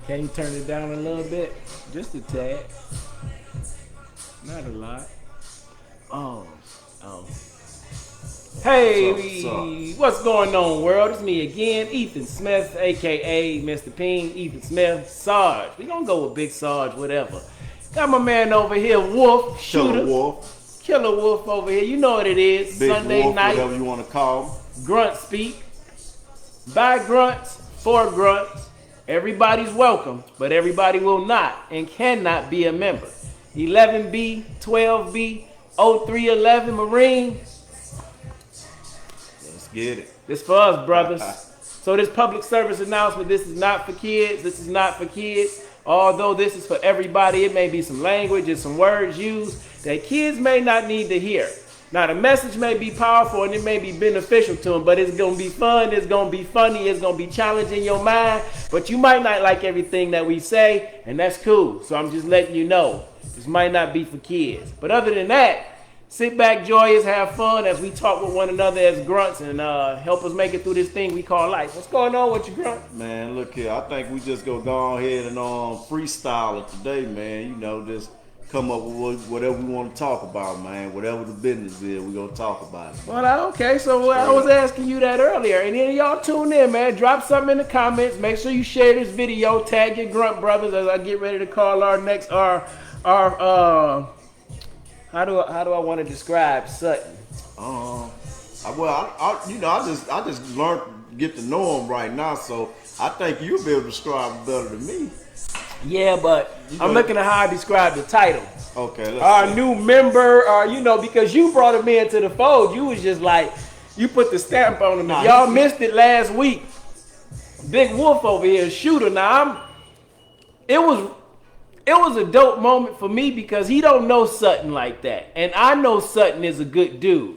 Can you turn it down a little bit? Just a tad. Not a lot. Oh, oh. Hey, what's going on, world? It's me again, Ethan Smith, aka Mr. Ping, Ethan Smith, Sarge. We gonna go with Big Sarge, whatever. Got my man over here, Wolf, Shooter. Killer Wolf over here. You know what it is. Big Sunday Wolf, night. whatever you want to call him. Grunt Speak. By Grunts, for Grunts. Everybody's welcome, but everybody will not and cannot be a member. 11B, 12B, 0311 Marine. Let's get it. This for us, brothers. So this public service announcement, this is not for kids. This is not for kids. Although this is for everybody, it may be some language and some words used that kids may not need to hear. Now, the message may be powerful and it may be beneficial to them, but it's going to be fun, it's going to be funny, it's going to be challenging your mind, but you might not like everything that we say, and that's cool. So I'm just letting you know, this might not be for kids. But other than that, sit back, joyous, have fun as we talk with one another as grunts and help us make it through this thing we call life. What's going on with you, Grunt? Man, look here. I think we just go ahead and freestyle it today, man. You know, just come up with whatever we want to talk about, man. Whatever the business is, we're going to talk about it. Well, okay, so I was asking you that earlier. And then y'all tune in, man. Drop something in the comments. Make sure you share this video. Tag your Grunt brothers as I get ready to call our next, how do I want to describe Sutton? I just learned to get to know him right now, so I think you'll be able to describe it better than me. Yeah, but I'm looking at how I describe the title. Okay, our new member, because you brought him into the fold. You was just like, you put the stamp on him. Y'all missed it last week. Big Wolf over here, Shooter. Now it was a dope moment for me because he don't know Sutton like that. And I know Sutton is a good dude.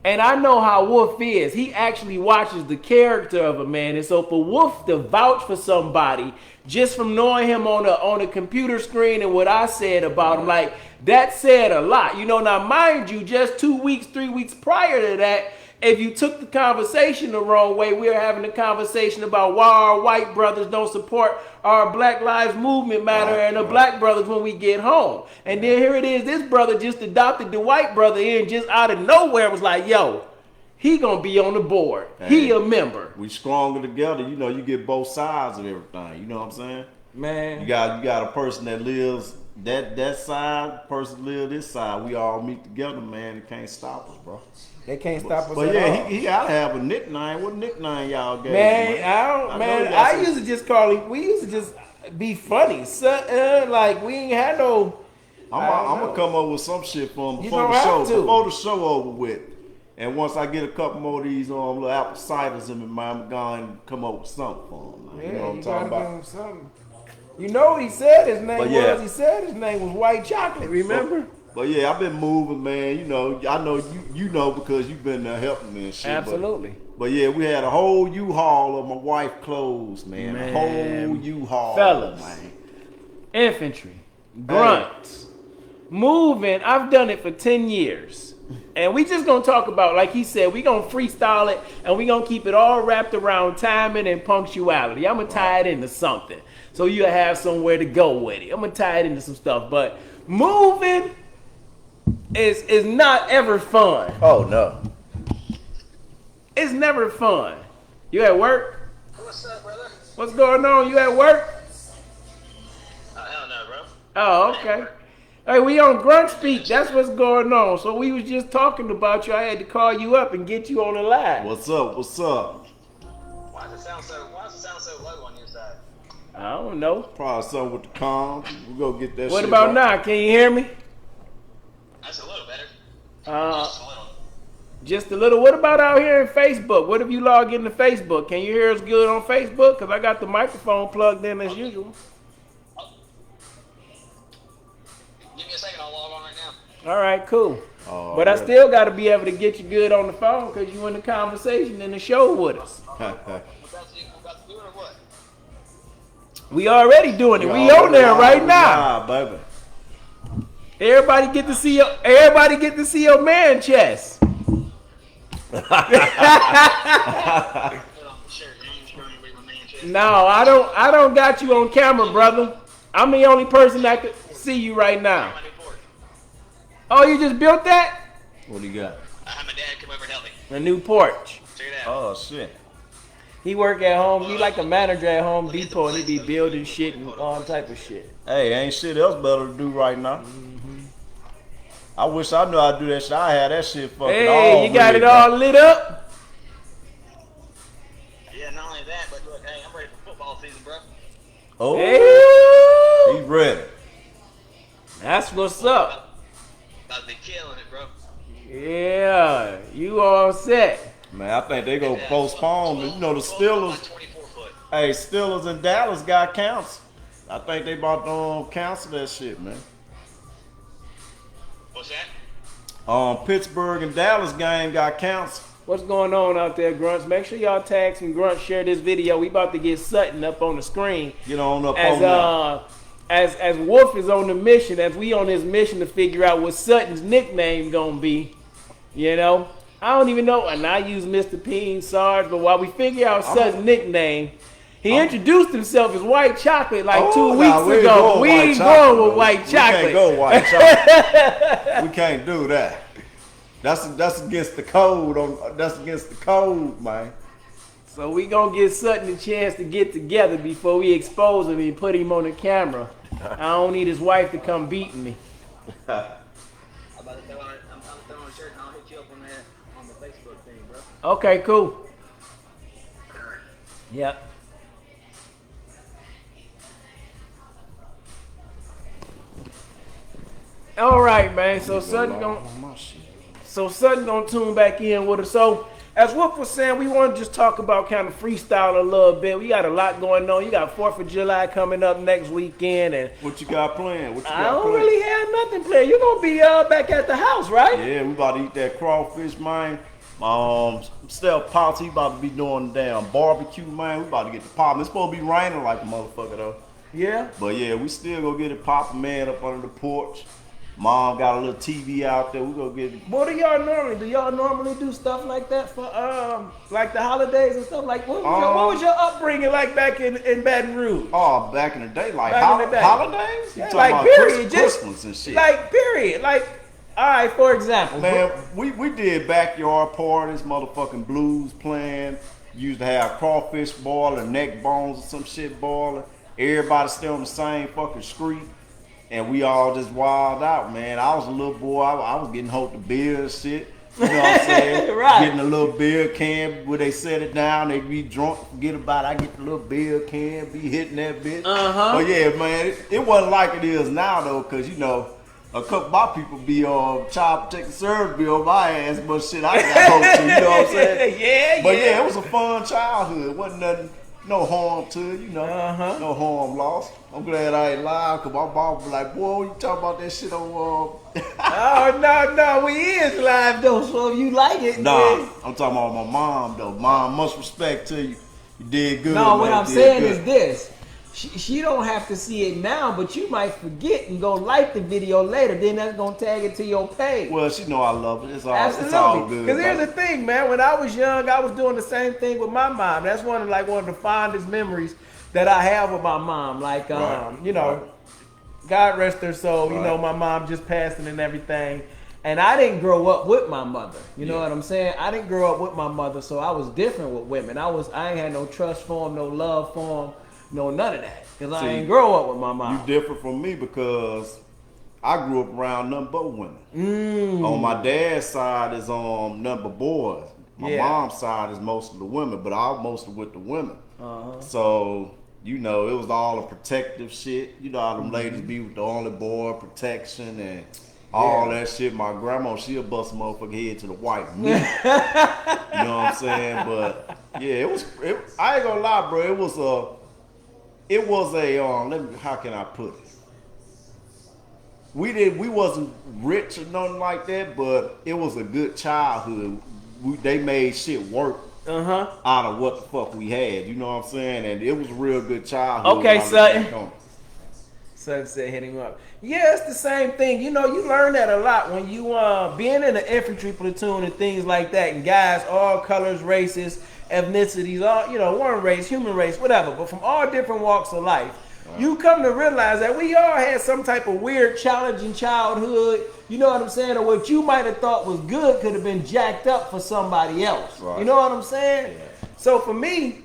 And I know how Wolf is. He actually watches the character of a man. And so for Wolf to vouch for somebody just from knowing him on a computer screen and what I said about him, like, that said a lot. Now mind you, just 2 weeks, 3 weeks prior to that, if you took the conversation the wrong way, we were having a conversation about why our white brothers don't support our Black Lives Movement matter and the black brothers when we get home. And then here it is, this brother just adopted the white brother in just out of nowhere, was like, yo, he gonna be on the board. Hey, he a member. We stronger together. You get both sides of everything. You know what I'm saying? Man. You got a person that lives that side, person live this side. We all meet together, man. It can't stop us, bro. They can't stop us. But yeah, he gotta have a nickname. What nickname y'all gave him? Man, I used to just call him. We used to just be funny. Like we ain't had no. I'm gonna come up with some shit for him before the show over with. And once I get a couple more of these little apple ciders in my mind, I'm going to come up with something for him. You know what I'm talking about? Something. He said his name was. He said his name was White Chocolate. Remember? But yeah, I've been moving, man. I know you know because you've been there helping me and shit. Absolutely. But yeah, we had a whole U-Haul of my wife's clothes, man. A whole U-Haul. Fellas, man. Infantry, grunts, moving. I've done it for 10 years. And we just gonna talk about, like he said, we gonna freestyle it and we gonna keep it all wrapped around timing and punctuality. I'm gonna tie it into something so you have somewhere to go with it. I'm gonna tie it into some stuff, but moving is not ever fun. Oh no, it's never fun. You at work? What's up, brother? What's going on? You at work? Hell no, bro. Oh, okay. Hey, we on Grunt Speak. That's what's going on. So we was just talking about you. I had to call you up and get you on the line. What's up? What's up? Why does it sound so low on your side? I don't know. Probably something with the comms. We go get that. What about now? Can you hear me? That's a little better. Just a little. Just a little. What about out here in Facebook? What if you log into Facebook? Can you hear us good on Facebook? Because I got the microphone plugged in as usual. Give me a second, I'll log on right now. All right, cool. But I still got to be able to get you good on the phone because you in the conversation in the show with us. We're about to do it or what? We already doing it. We on there right now. Baby. Everybody get to see your man chest. shit. No, I don't got you on camera, brother. I'm the only person that could see you right now. My new porch. Oh, you just built that? What do you got? I had my dad come over and help me. A new porch. Check it out. Oh shit. He work at home. He like a manager at Home Depot, and he be building shit and all type of shit. Hey, ain't shit else better to do right now. I wish I knew I'd do that shit. I had that shit fucking all Hey, you got lit, it all lit up? Yeah, not only that, but look, hey, I'm ready for football season, bro. Oh, Hey, he's ready. that's what's up. About to be killing it, bro. Yeah, you all set. Man, I think they gonna postpone. You know the 12 Steelers. by 24 foot. Hey, Steelers and Dallas got canceled. I think they about to cancel that shit, man. What's that? Pittsburgh and Dallas game got canceled. What's going on out there, Grunts? Make sure y'all tag some Grunts, share this video. We about to get Sutton up on the screen. Get on up on that. As Wolf is on the mission, as we on this mission to figure out what Sutton's nickname gonna be, you know. I don't even know, and I use Mr. Peen, Sarge, but while we figure out Sutton's nickname, he introduced himself as White Chocolate like 2 weeks ago. But we ain't going with White Chocolate. We can't go White Chocolate. We can't do that. That's against the code. That's against the code, man. So we gonna give Sutton a chance to get together before we expose him and put him on the camera. I don't need his wife to come beating me. I'm about to throw on, I'm throwing a shirt and I'll hit you up on that on the Facebook thing, bro. Okay, cool. Yep. All right, man. So Sutton gonna tune back in with us. So as Wolf was saying, we want to just talk about kind of freestyle a little bit. We got a lot going on. You got 4th of July coming up next weekend, and What you got planned? I don't really have nothing planned. You're gonna be back at the house, right? Yeah, we about to eat that crawfish, man. Steph Pops, he about to be doing the damn barbecue, man. We about to get the pop. It's supposed to be raining like a motherfucker though. Yeah. But yeah, we still gonna get it popping, man, up under the porch. Mom got a little TV out there. We gonna get it. What do y'all normally do? Y'all normally do stuff like that for like the holidays and stuff like what was your upbringing like back in Baton Rouge? Oh, back in the day, like Back in the day. holidays? You Yeah, talking like about period, Christmas and shit. Like period. Like all right, for example. Man, we did backyard parties, motherfucking blues playing. Used to have crawfish boiling, neck bones or some shit boiling. Everybody still on the same fucking street. And we all just wild out, man. I was a little boy. I was getting hold of beer and shit. You know what I'm saying? Right. Getting a little beer can where they set it down. They be drunk, forget about it. I get the little beer can, be hitting that bitch. Uh-huh. But yeah, man, it wasn't like it is now, though, because, you know, a couple of my people be child protective service be on my ass, but shit, I got hold to, you know what I'm saying? Yeah, But yeah, it was a fun childhood. Wasn't nothing, no harm to it, you know. Uh-huh. No harm lost. I'm glad I ain't live, because my mom was like, boy, you talking about that shit on Oh no, we is live though, so if you like it. Nah, then- I'm talking about my mom, though. Mom, much respect to you. You did good. No, what man. I'm You did saying good. is this. She don't have to see it now, but you might forget and go like the video later. Then that's gonna tag it to your page. Well, she know I love it. It's all Absolutely. good. Because here's man. the thing, man. When I was young, I was doing the same thing with my mom. That's one of the fondest memories that I have with my mom. Like, Right. you know, God rest her soul. You Right. know, my mom just passing and everything. And I didn't grow up with my mother. You know Yeah. what I'm saying? I didn't grow up with my mother, so I was different with women. I ain't had no trust for them, no love for them, no none of that. Because I See, ain't grow up with my mom. You different from me because I grew up around nothing but women. On my dad's side is nothing but boys. My Yeah. mom's side is most of the women, but I'm mostly with the women. Uh-huh. So, you know, it was all the protective shit. You know how them ladies be with the only boy, protection and all that shit. My grandma, she'll bust a motherfucker head to the white meat. You know what I'm saying? But yeah, I ain't gonna lie, bro. It was a how can I put it? We wasn't rich or nothing like that, but it was a good childhood. They made shit work Uh-huh. out of what the fuck we had. You know what I'm saying? And it was a real good childhood. Okay, when I look Sutton. back on it. Sunset hit him up. Yeah, it's the same thing. You know, you learn that a lot when you being in an infantry platoon and things like that, and guys, all colors, races, ethnicities, all, you know, one race, human race, whatever, but from all different walks of life. You come to realize that we all had some type of weird, challenging childhood. You know what I'm saying? Or what you might have thought was good could have been jacked up for somebody else. Right. You know what I'm saying? Yeah. So for me,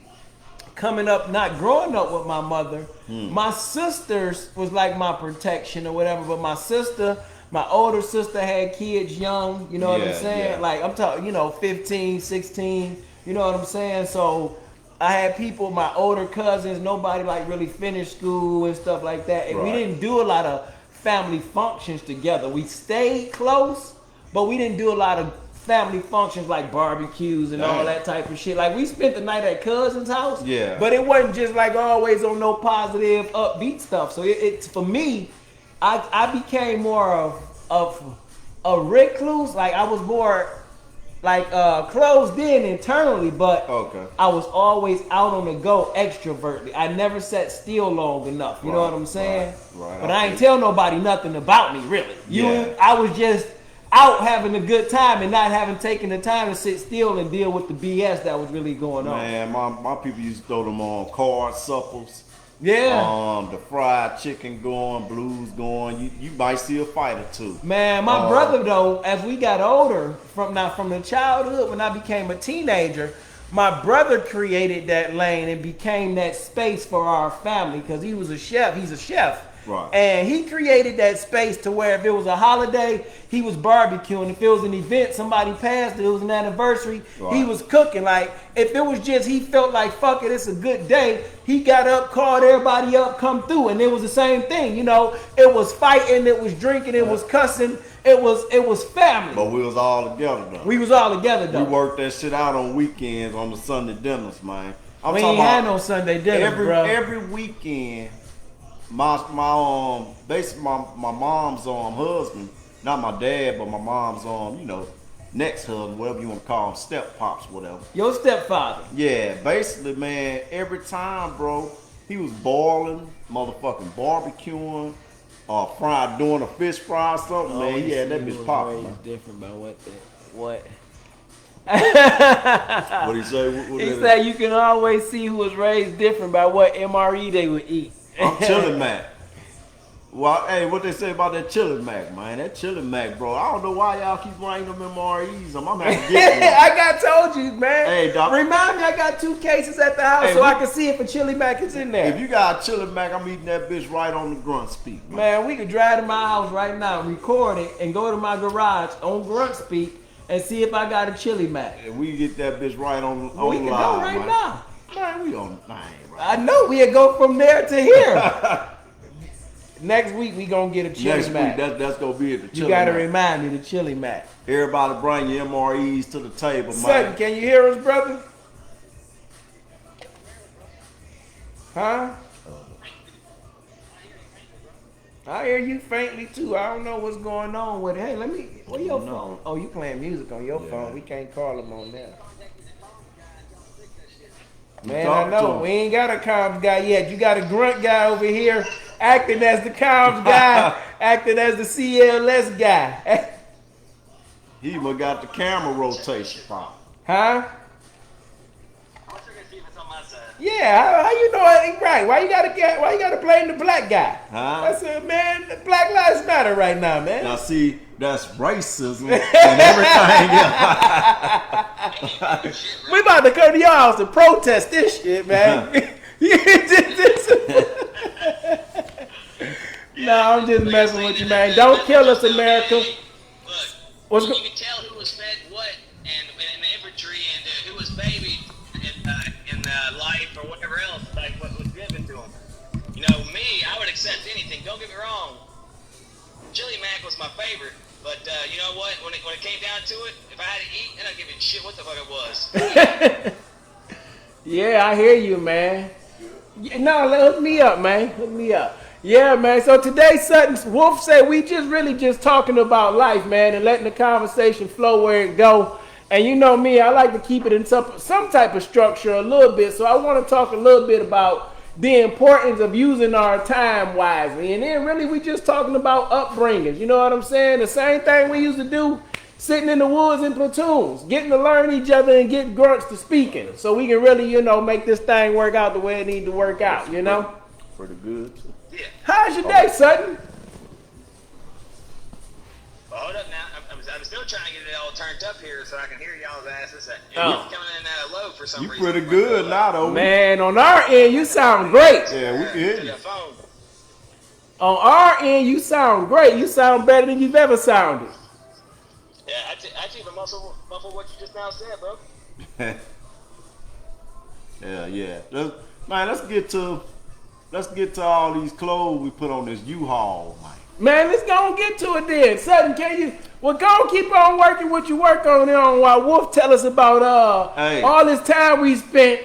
coming up, not growing up with my mother, my sisters was like my protection or whatever. But my sister, my older sister had kids young. You know what I'm saying? Yeah. Like I'm talking, you know, 15, 16. You know what I'm saying? So I had people, my older cousins, nobody like really finished school and stuff like that. And we didn't do a lot of family functions together. We stayed close, but we didn't do a lot of family functions like barbecues and all that type of shit. Like we spent the night at cousin's house, but it wasn't just like always on no positive, upbeat stuff. So it's for me, I became more of a recluse. Like I was more like closed in internally, but I was always out on the go extrovertly. I never sat still long enough. You know what I'm saying? Right. But I ain't tell nobody nothing about me, really. I was just out having a good time and not having taken the time to sit still and deal with the BS that was really going on. Man, my people used to throw them on card suppers. Yeah. The fried chicken going, blues going. You might see a fight or two. Man, my brother though, as we got older, from the childhood when I became a teenager, my brother created that lane and became that space for our family because he was a chef. He's a chef. Right. And he created that space to where if it was a holiday, he was barbecuing. If it was an event, somebody passed, it was an anniversary, he was cooking. Like, if it was just, he felt like, fuck it, it's a good day, he got up, called everybody up, come through. And it was the same thing, you know. It was fighting, it was drinking, it was cussing, it was family. But we was all together, though. We was all together, though. We worked that shit out on weekends, on the Sunday dinners, man. We ain't had no Sunday dinners, bro. Every weekend, basically my mom's husband, not my dad, but my mom's you know, next husband, whatever you want to call him, step pops, whatever. Your stepfather. Yeah, basically, man, every time, bro, he was boiling, motherfucking barbecuing, doing a fish fry or something, man. He had that bitch popping. It's different about what? What he say? He said you can always see who was raised different by what MRE they would eat. I'm chilling, Mac. Well, hey, what they say about that chilling Mac, man? That chilling Mac, bro. I don't know why y'all keep writing them MREs. I'm gonna have to get one. I got told you, man. Hey, Doc. Remind me, I got 2 cases at the house I can see if a chili Mac is in there. If you got a chilling Mac, I'm eating that bitch right on the Grunt Speak, man. We could drive to my house right now, record it, and go to my garage on Grunt Speak and see if I got a chili Mac. And we get that bitch right on we can live, go right now. Man, we on right. I know we'll go from there to here. Next week we gonna get a chili Mac. That's gonna be it. The chili you gotta Mac. remind me the chili Mac. Everybody bring your MREs to the table, Sutton, man. can you hear us, brother? Huh? I hear you faintly too. I don't know what's going on with it. Hey, where your phone? Oh, you playing music on your phone. We can't call them on there. Man, I know. We ain't got a comms guy yet. You got a grunt guy over here acting as the comms guy, acting as the CLS guy. He even got the camera rotation problem. Huh? Yeah, how you know it ain't right? Why you gotta blame the black guy? Huh? I said, man, Black Lives Matter right now, man. Now see, that's racism and everything else. We about to come to your house and protest this shit, man. No, I'm just messing with you, man. Don't kill us, America. Look, you can tell who was fed what and infantry and who was babied in life or whatever else, like what was given to them. You know, me, I would accept anything. Don't get me wrong. Chili Mac was my favorite, but you know what? When it came down to it, if I had to eat, then I'd give a shit what the fuck it was. Yeah, I hear you, man. No, hook me up, man. Hook me up. Yeah, man. So today, Sutton Wolf said we just talking about life, man, and letting the conversation flow where it go. And you know me, I like to keep it in some type of structure a little bit. So I want to talk a little bit about the importance of using our time wisely. And then really we just talking about upbringings. You know what I'm saying? The same thing we used to do sitting in the woods in platoons, getting to learn each other and get grunts to speaking, so we can really, make this thing work out the way it needs to work out, Pretty good. Yeah. How's your day, Sutton? Well, hold up now. I'm still trying to get it all turned up here so I can hear y'all's asses. It's Oh. coming in low for some You reason. pretty good now, though. Man, on our end, you sound great. Yeah, we can hear To you. the phone. On our end, you sound great. You sound better than you've ever sounded. Yeah, I even muffle what you just now said, bro. Yeah. Let's get to all these clothes we put on this U-Haul, man. Man, let's go and get to it then. Sutton, go and keep on working what you work on there while Wolf tell us about all this time we spent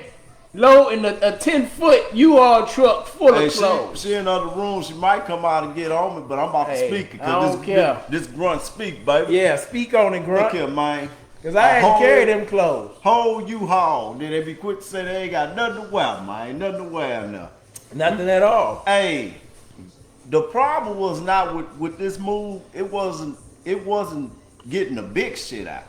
loading a 10-foot U-Haul truck full of clothes. She in another room. She might come out and get on me, but I'm about to speak it. I don't care. This Grunt Speak, baby. Yeah, speak on it, Look Grunt. here, man. Because I ain't carry them clothes. Whole U-Haul. Then they be quick to say they ain't got nothing to wear, man. Nothing to wear now. Nothing at all. Hey, the problem was not with this move. It wasn't getting the big shit out.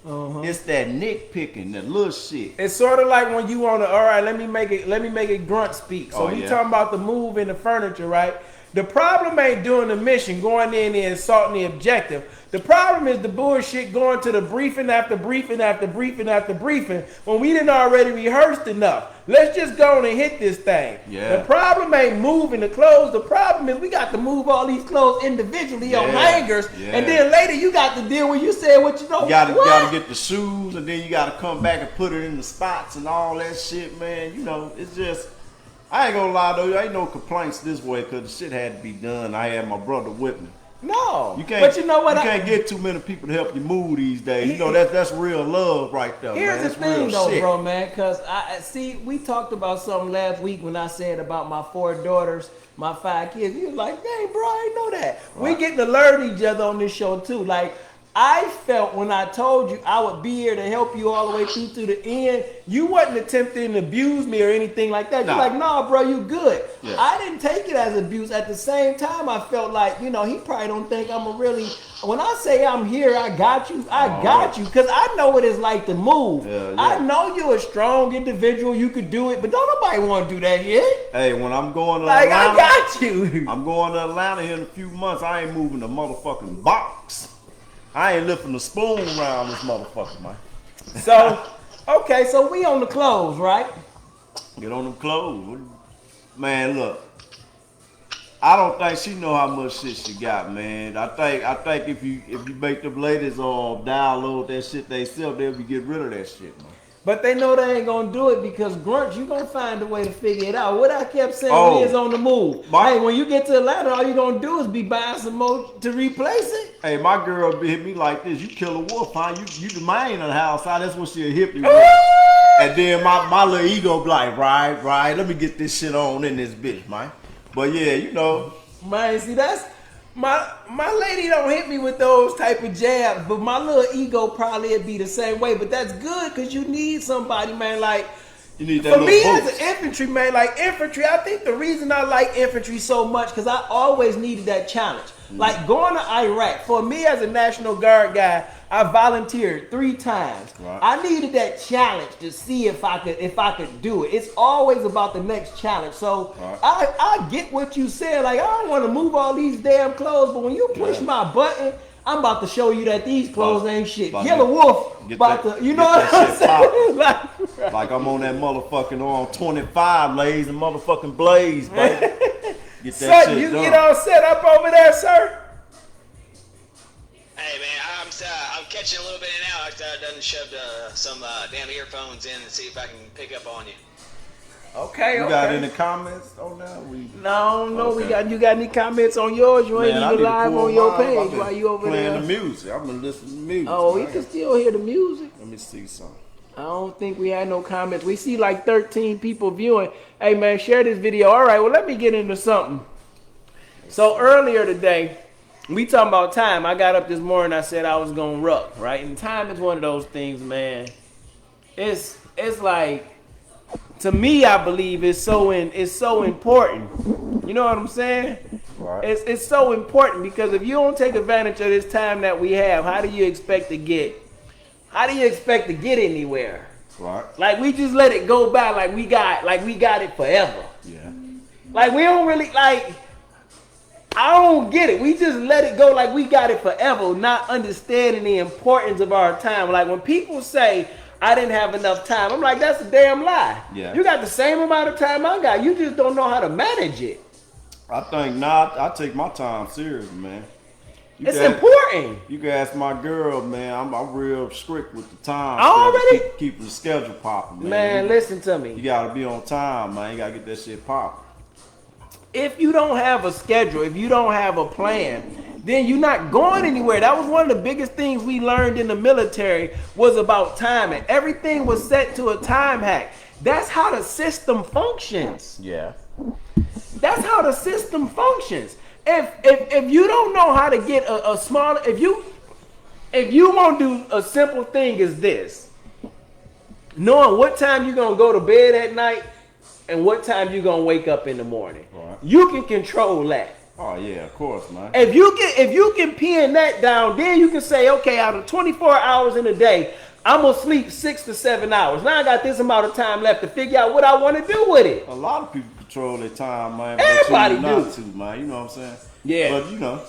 It's that nitpicking, that little shit. It's sort of like when you want to, all right, let me make it Grunt Speak. So we talking about the move in the furniture, right? The problem ain't doing the mission, going in there and assaulting the objective. The problem is the bullshit going to the briefing after briefing after briefing after briefing when we didn't already rehearsed enough. Let's just go on and hit this thing. Yeah. The problem ain't moving the clothes. The problem is we got to move all these clothes individually on hangers. Yeah. And then later you got to deal with, you said what you know. You gotta get the shoes, and then you gotta come back and put it in the spots and all that shit, man. It's just, I ain't gonna lie though, ain't no complaints this way because the shit had to be done. I had my brother with me. No, You can't, but you know what? You can't get too many people to help you move these days. That's real love right there, Here's man. the That's thing, real though, shit. bro, man, because I see we talked about something last week when I said about my 4 daughters, my 5 kids. You was like, dang, bro, I didn't know that. We getting to learn each other on this show too. Like, I felt when I told you I would be here to help you all the way through to the end, you wasn't attempting to abuse me or anything like that. You're like, nah, bro, you good. Yeah. I didn't take it as abuse. At the same time, I felt like, he probably don't think I'm a really, when I say I'm here, I got you, got you. Because I know what it's like to move. Yeah. I know you're a strong individual, you could do it, but don't nobody want to do that yet. Hey, when I'm going to Like, Atlanta, I got you. I'm going to Atlanta here in a few months. I ain't moving the motherfucking box. I ain't lifting the spoon around this motherfucker, man. So, okay, so we on the clothes, right? Get on them clothes. Man, look. I don't think she know how much shit she got, man. I think if you make them ladies download that shit they sell, they'll be getting rid of that shit, man. But they know they ain't gonna do it because Grunts, you gonna find a way to figure it out. What I kept saying is on the move. Hey, when you get to Atlanta, all you gonna do is be buying some more to replace it. Hey, my girl hit me like this. You kill a wolf, huh? You the man of the house, huh? That's what she'll hit me with. And then my little ego be like, right, let me get this shit on in this bitch, man. But yeah, Man, see, that's my lady don't hit me with those type of jabs, but my little ego probably would be the same way. But that's good because you need somebody, man. Like, you need that for me boost. as an infantry man, like infantry, I think the reason I like infantry so much because I always needed that challenge. Like going to Iraq, for me as a National Guard guy, I volunteered 3 times. Right. I needed that challenge to see if I could do it. It's always about the next challenge. So Right. I get what you said. Like, I don't want to move all these damn clothes, but when you push my button, I'm about to show you that these clothes ain't shit. Yellow Wolf about to, you know what I'm saying? Like I'm on that motherfucking 25 lays and motherfucking blaze, baby. Get that Son, shit you done. get all set up over there, sir? Hey man, I'm catching a little bit now. I done shoved some damn earphones in and see if I can pick up on you. Okay, You got any comments on that? No, Okay. you got any comments on yours? You ain't Man, I even need to live pull on your mine up. I've page been while you over playing there. the music. I'm gonna listen to music. Oh, you man. can still hear the music. Let me see something. I don't think we had no comments. We see like 13 people viewing. Hey man, share this video. All right, well let me get into something. So earlier today, we talking about time. I got up this morning, I said I was gonna ruck, right? And time is one of those things, man. It's like, to me, I believe it's so important. You know what I'm saying? Right. It's so important because if you don't take advantage of this time that we have, how do you expect to get anywhere? Right. Like we just let it go by like we got it forever. Yeah. Like we don't really like. I don't get it. We just let it go like we got it forever, not understanding the importance of our time. Like when people say, I didn't have enough time, I'm like, that's a damn lie. Yeah. You got the same amount of time I got. You just don't know how to manage it. I think I take my time serious, man. It's important. You can ask my girl, man. I'm real strict with the time. Already? Keeping the schedule popping, man. Man, listen to me. You gotta be on time, man. You gotta get that shit popping. If you don't have a schedule, if you don't have a plan, then you're not going anywhere. That was one of the biggest things we learned in the military was about timing. Everything was set to a time hack. That's how the system functions. Yeah. That's how the system functions. If you don't know how to get a small, if you want to do a simple thing as this, knowing what time you're gonna go to bed at night and what time you're gonna wake up in the morning, right. You can control that. Oh yeah, of course, man. If you can pin that down, then you can say, okay, out of 24 hours in a day, I'm gonna sleep 6 to 7 hours. Now I got this amount of time left to figure out what I want to do with it. A lot of people control their time, man. Everybody not do. to, man. You know what I'm saying? Yeah. But you know,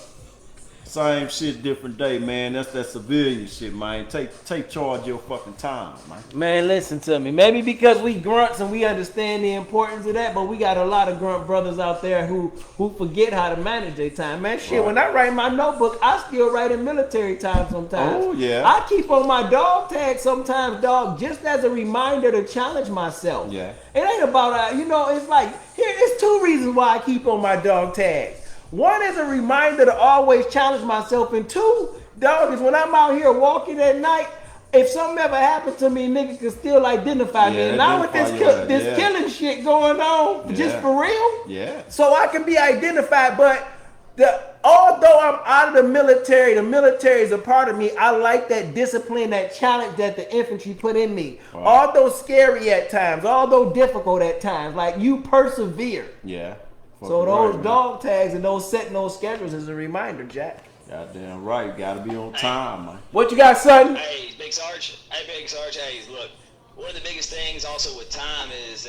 same shit, different day, man. That's that civilian shit, man. Take charge of your fucking time, man. Man, listen to me. Maybe because we grunts and we understand the importance of that, but we got a lot of grunt brothers out there who forget how to manage their time. Man, shit, Right. when I write my notebook, I still write in military time sometimes. Oh, yeah. I keep on my dog tag sometimes, dog, just as a reminder to challenge myself. Yeah. It ain't about, it's like, it's two reasons why I keep on my dog tags. One is a reminder to always challenge myself, and two, dog, is when I'm out here walking at night, if something ever happened to me, nigga can still identify me. And now with this killing shit going on, just for real, so I can be identified. But although I'm out of the military is a part of me. I like that discipline, that challenge that the infantry put in me. Wow. Although scary at times, although difficult at times, like you persevere. Yeah. So those dog tags and those setting those schedules is a reminder, Jack. Goddamn right. You gotta be on time, man. What you got, son? Hey, Big Sarge. Hey, look. One of the biggest things also with time is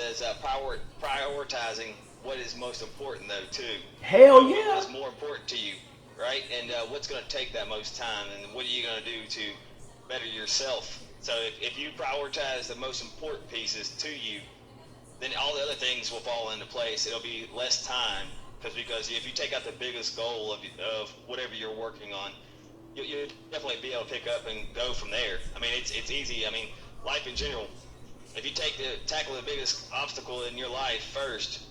prioritizing what is most important, though, too. Hell yeah. What is more important to you, right? And what's going to take that most time, and what are you going to do to better yourself? So if you prioritize the most important pieces to you, then all the other things will fall into place. It'll be less time because if you take out the biggest goal of whatever you're working on, you'll definitely be able to pick up and go from there. I mean, it's easy. I mean, life in general, if you tackle the biggest obstacle in your life first,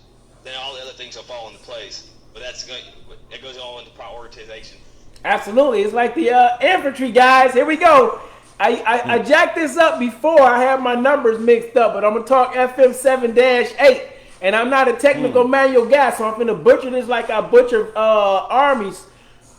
then all the other things will fall into place. But it goes on with the prioritization. Absolutely. It's like the infantry guys. Here we go. I jacked this up before. I have my numbers mixed up, but I'm going to talk FM 7-8. And I'm not a technical manual guy, so I'm going to butcher this like I butcher armies.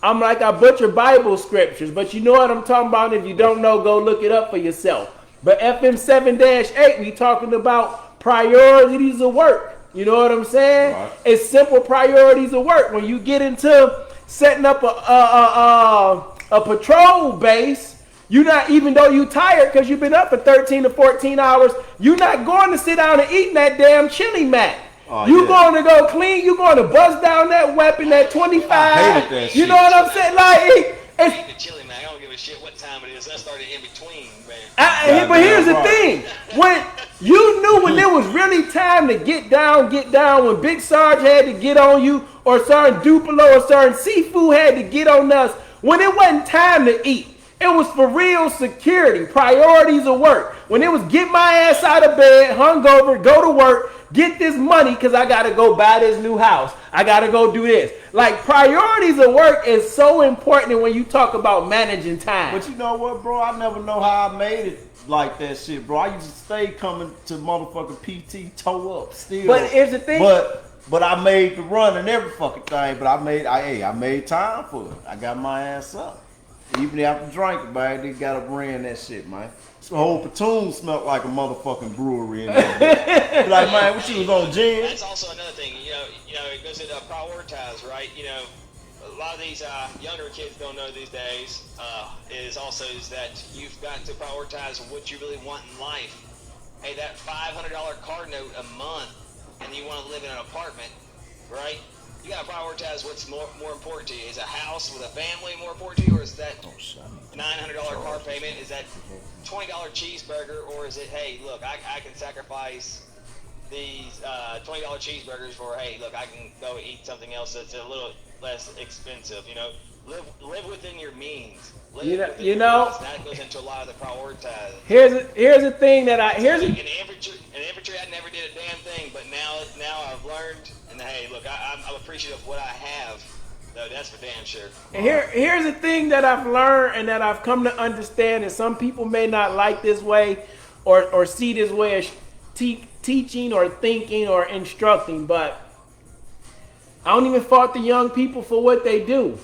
I'm like I butcher Bible scriptures. But you know what I'm talking about. If you don't know, go look it up for yourself. But FM 7-8, we talking about priorities of work. You know what I'm saying? Right. It's simple priorities of work. When you get into setting up a patrol base, you're not, even though you're tired because you've been up for 13 to 14 hours, you're not going to sit down and eat in that damn chili mac. You're going to go clean. You're going to bust down that weapon, that 25. I hated that shit. Know what I'm saying? Like, I hate the chili mac. I don't give a shit what time it is. I started in between, man. but here's the thing. When you knew when it was really time to get down, when Big Sarge had to get on you, or Sergeant Duplo or Sergeant Seafood had to get on us, when it wasn't time to eat. It was for real security, priorities of work. When it was get my ass out of bed, hungover, go to work, get this money because I got to go buy this new house. I got to go do this. Like, priorities of work is so important when you talk about managing time. But you know what, bro? I never know how I made it like that shit, bro. I used to stay coming to motherfucking PT toe up still. But here's the thing. But I made the run and every fucking thing. But I made time for it. I got my ass up. Even after drinking, man, they got to brand that shit, man. The whole platoon smelled like a motherfucking brewery in there. Like, man, what you was on gin? That's also another thing. You know, it goes was it prioritize, right? You know, a lot of these younger kids don't know these days is that you've got to prioritize what you really want in life. Hey, that $500 car note a month, and you want to live in an apartment, right? You got to prioritize what's more important to you. Is a house with a family more important to you, or is that $900 car payment? Is that $20 cheeseburger, or is it, hey, look, I can sacrifice these $20 cheeseburgers for, hey, look, I can go eat something else that's a little less expensive. You know, live within your means. You know, that goes into a lot of the prioritizing. Here's the thing that in infantry I never did a damn thing, but now I've learned, and hey, look, I'm appreciative of what I have. So that's for damn sure. And here's the thing that I've learned and that I've come to understand, and some people may not like this way or see this way as teaching or thinking or instructing, but I don't even fault the young people for what they do.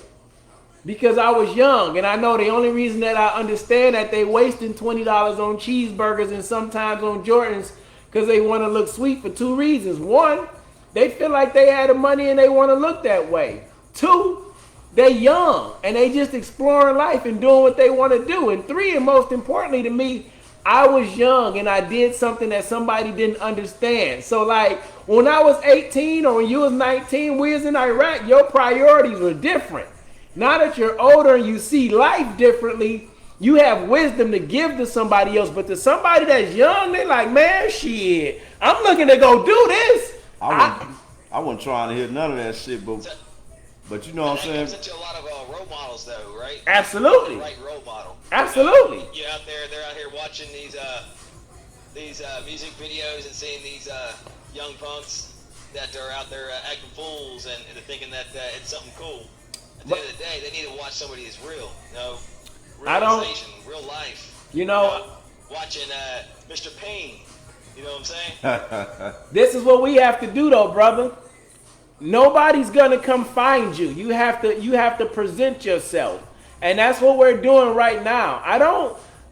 Because I was young, and I know the only reason that I understand that they wasting $20 on cheeseburgers and sometimes on Jordans because they want to look sweet for two reasons. One, they feel like they had the money and they want to look that way. Two, they young and they just exploring life and doing what they want to do. And three, and most importantly to me, I was young and I did something that somebody didn't understand. So like when I was 18 or when you was 19, we was in Iraq, your priorities were different. Now that you're older and you see life differerly, you have wisdom to give to somebody else. But to somebody that's young, they're like, man, shit, I'm looking to go do this. I wasn't trying to hear none of that shit, but you know what I'm saying? That comes into a lot of role models, though, right? Absolutely. The right role model. Absolutely. You're out there, they're out here watching these music videos and seeing these young punks that are out there acting fools and they're thinking that it's something cool. At the end of the day, they need to watch somebody that's real, you know, real life. You know, watching Mr. Payne, you know what I'm saying? This is what we have to do, though, brother. Nobody's gonna come find you. You have to present yourself, and that's what we're doing right now.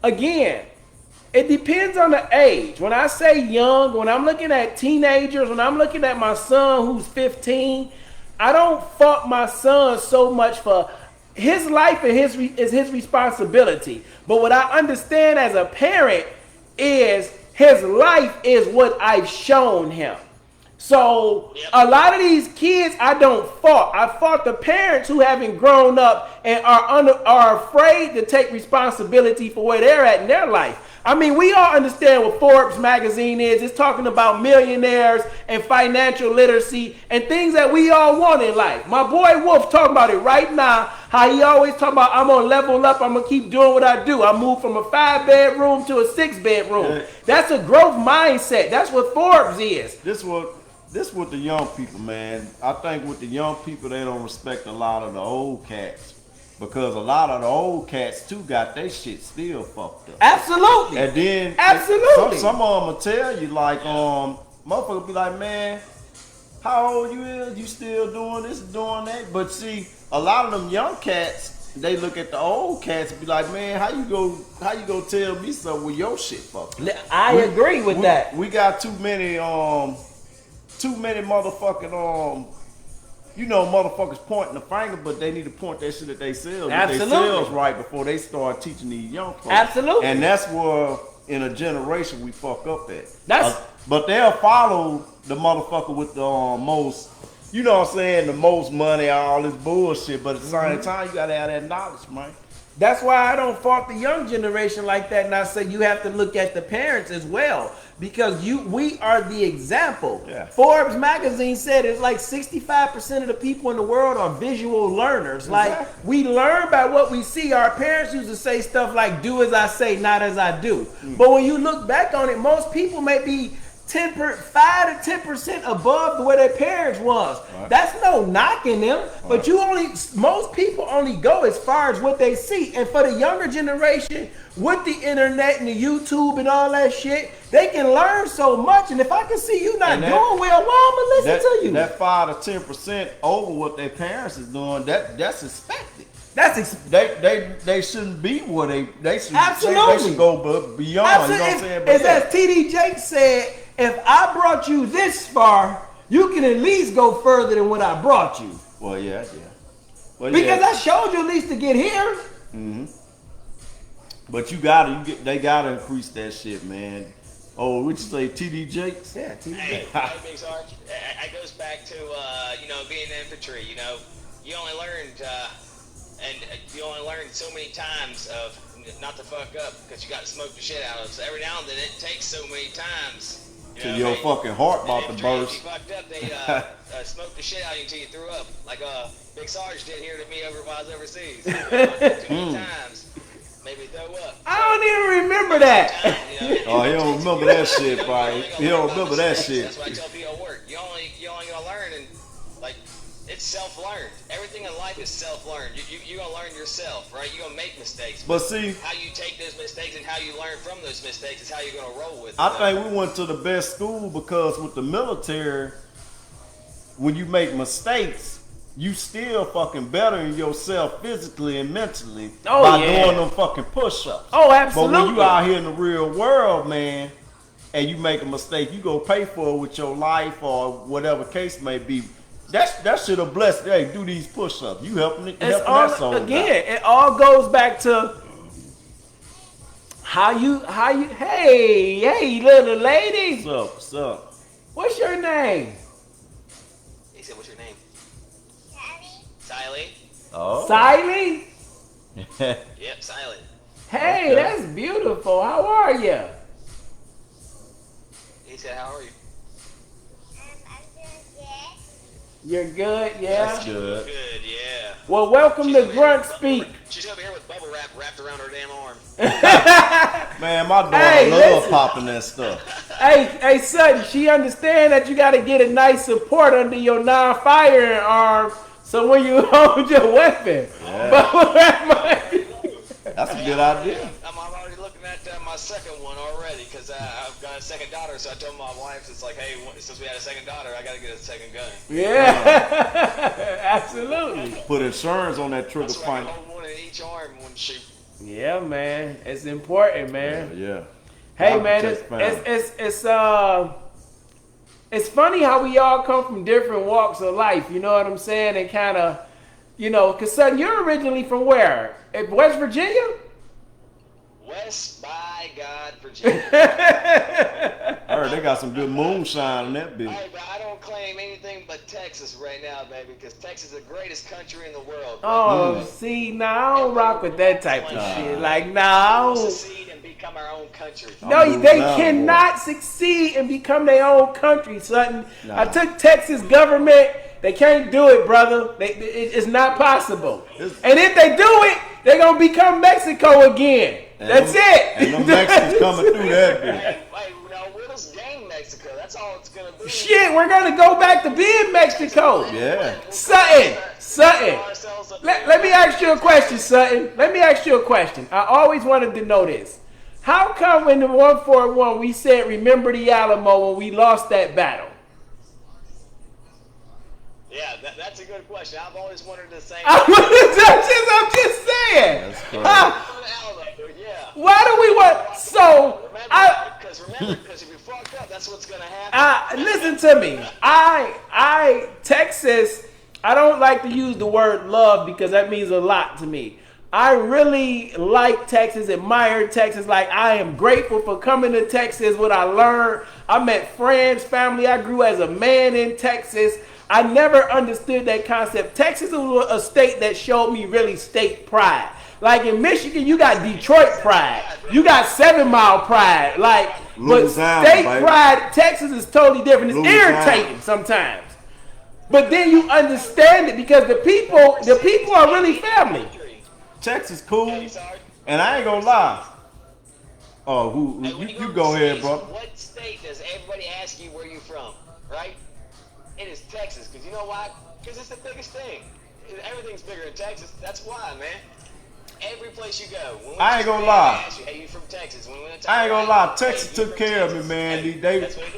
Again, it depends on the age. When I say young, when I'm looking at teenagers, when I'm looking at my son who's 15. I don't fault my son so much for his life and his responsibility. But what I understand as a parent is his life is what I've shown him. So a lot of these kids I don't fault. I fault the parents who haven't grown up and are afraid to take responsibility for where they're at in their life. I mean, we all understand what Forbes magazine is. It's talking about millionaires and financial literacy and things that we all want in life. My boy Wolf talking about it right now, how he always talking about, I'm going to level up, I'm going to keep doing what I do. I moved from a 5-bedroom to a 6-bedroom. Yeah. That's a growth mindset. That's what Forbes is. This what the young people, man. I think with the young people, they don't respect a lot of the old cats. Because a lot of the old cats too got their shit still fucked up. Absolutely. And then some of them will tell you like, motherfucker be like, man, how old you is? You still doing this, doing that? But see, a lot of them young cats, they look at the old cats and be like, man, how you go tell me something with your shit fucked up? I agree with that. We got too many motherfucking motherfuckers pointing the finger, but they need to point that shit at themselves. Absolutely. Get themselves right before they start teaching these young folks. Absolutely. And that's where, in a generation, we fuck up at. But they'll follow the motherfucker with the most, you know what I'm saying, the most money, all this bullshit. But at the same time, you gotta have that knowledge, man. That's why I don't fault the young generation like that, and I say you have to look at the parents as well, because we are the example. Yeah. Forbes magazine said it's like 65% of the people in the world are visual learners. Like, we learn by what we see. Our parents used to say stuff like, do as I say, not as I do. But when you look back on it, most people may be 5 to 10% above where their parents was. Right. That's no knocking them, but most people only go as far as what they see. And for the younger generation, with the internet and the YouTube and all that shit, they can learn so much. And if I can see you not doing well, why I'm gonna listen to you? That 5 to 10% over what their parents is doing, that's expected. They shouldn't be where they should. Absolutely. They should go beyond. Absolutely. You know what I'm saying? As TD Jakes said, if I brought you this far, you can at least go further than what I brought you. Well, yeah. Well, Because I showed you at least to get here. Mm-hmm. But they gotta increase that shit, man. Oh, what you say, TD Jakes? Yeah, TD Hey, Jakes. Big Sarge, it goes back to being infantry. You only learned so many times of not to fuck up because you got to smoke the shit out of them. So every now and then it takes so many times. Till your fucking heart about to burst. If you fucked up, they smoked the shit out of you until you threw up. Like Big Sarge did here to me while I was overseas. Too many times. Maybe throw up. I don't even remember that. Oh, he don't remember that shit, right? He don't remember that shit. That's why I tell people at work. You only gonna learn, and like it's self-learned. Everything in life is self-learned. You gonna learn yourself, right? You gonna make mistakes. But see, how you take those mistakes and how you learn from those mistakes is how you're gonna roll with it. I think we went to the best school because with the military, when you make mistakes, you still fucking bettering yourself physically and mentally by doing them fucking push-ups. Oh, absolutely. But when you out here in the real world, man, and you make a mistake, you go pay for it with your life or whatever case may be. That should have blessed. Hey, do these push-ups. You helping it. It all goes back to how you. Hey, little lady. What's up? What's your name? He said, "What's your name?" Siley. Oh. Siley? Yep, Siley. Hey, okay. That's beautiful. How are you? He said, "How are you?" I'm doing good. You're good, yeah? That's good. Good, yeah. Well, welcome to Grunt Speak. She's over here with bubble wrap wrapped around her damn arm. Man, my daughter love popping that stuff. Hey, son, she understand that you got to get a nice support under your non-firearm. So when you hold your weapon, that's a good idea. I'm already looking at my second one already because I've got a second daughter. So I told my wife, it's like, hey, since we had a second daughter, I got to get a second gun. Yeah, absolutely. Put insurance on that trigger so point. Hold one in each arm when shoot. Yeah, man, it's important, man. Yeah. Hey, man, it's funny how we all come from different walks of life, you know what I'm saying? And kind of, because, son, you're originally from where? West Virginia? West by God, Virginia. I heard they got some good moonshine in that bitch. Hey, but I don't claim anything but Texas right now, baby, because Texas is the greatest country in the world. Oh, see, now I don't rock with that type of shit. Like, no. Succeed and become our own country. No, they cannot succeed and become their own country, son. I took Texas government. They can't do it, brother. It's not possible. And if they do it, they're going to become Mexico again. That's it. And the Mexicans coming through that bitch. Hey, we'll just gain Mexico. That's all it's going to be. Shit, we're going to go back to being Mexico. Yeah. Sutton. Let me ask you a question, Sutton. Let me ask you a question. I always wanted to know this. How come in the 141 we said remember the Alamo when we lost that battle? Yeah, that's a good question. I've always wondered the same. I'm just saying. That's cool. Yeah. Why do we want so? Because if you fuck up, that's what's gonna happen. Listen to me. Texas. I don't like to use the word love because that means a lot to me. I really like Texas, admire Texas. Like, I am grateful for coming to Texas, what I learned. I met friends, family. I grew as a man in Texas. I never understood that concept. Texas was a state that showed me really state pride. Like in Michigan, you got Detroit pride. You got 7 Mile pride. Like, but state pride, Texas is totally different. It's irritating sometimes. But then you understand it because the people are really family. Texas cool, and I ain't gonna lie. Oh, you go ahead, bro. What state does everybody ask you where you from, right? It is Texas, because you know why? Because it's the biggest thing. Everything's bigger in Texas. That's why, man. Every place you go. I ain't gonna lie. Hey, you from Texas? I ain't gonna lie. Texas took care of me, man.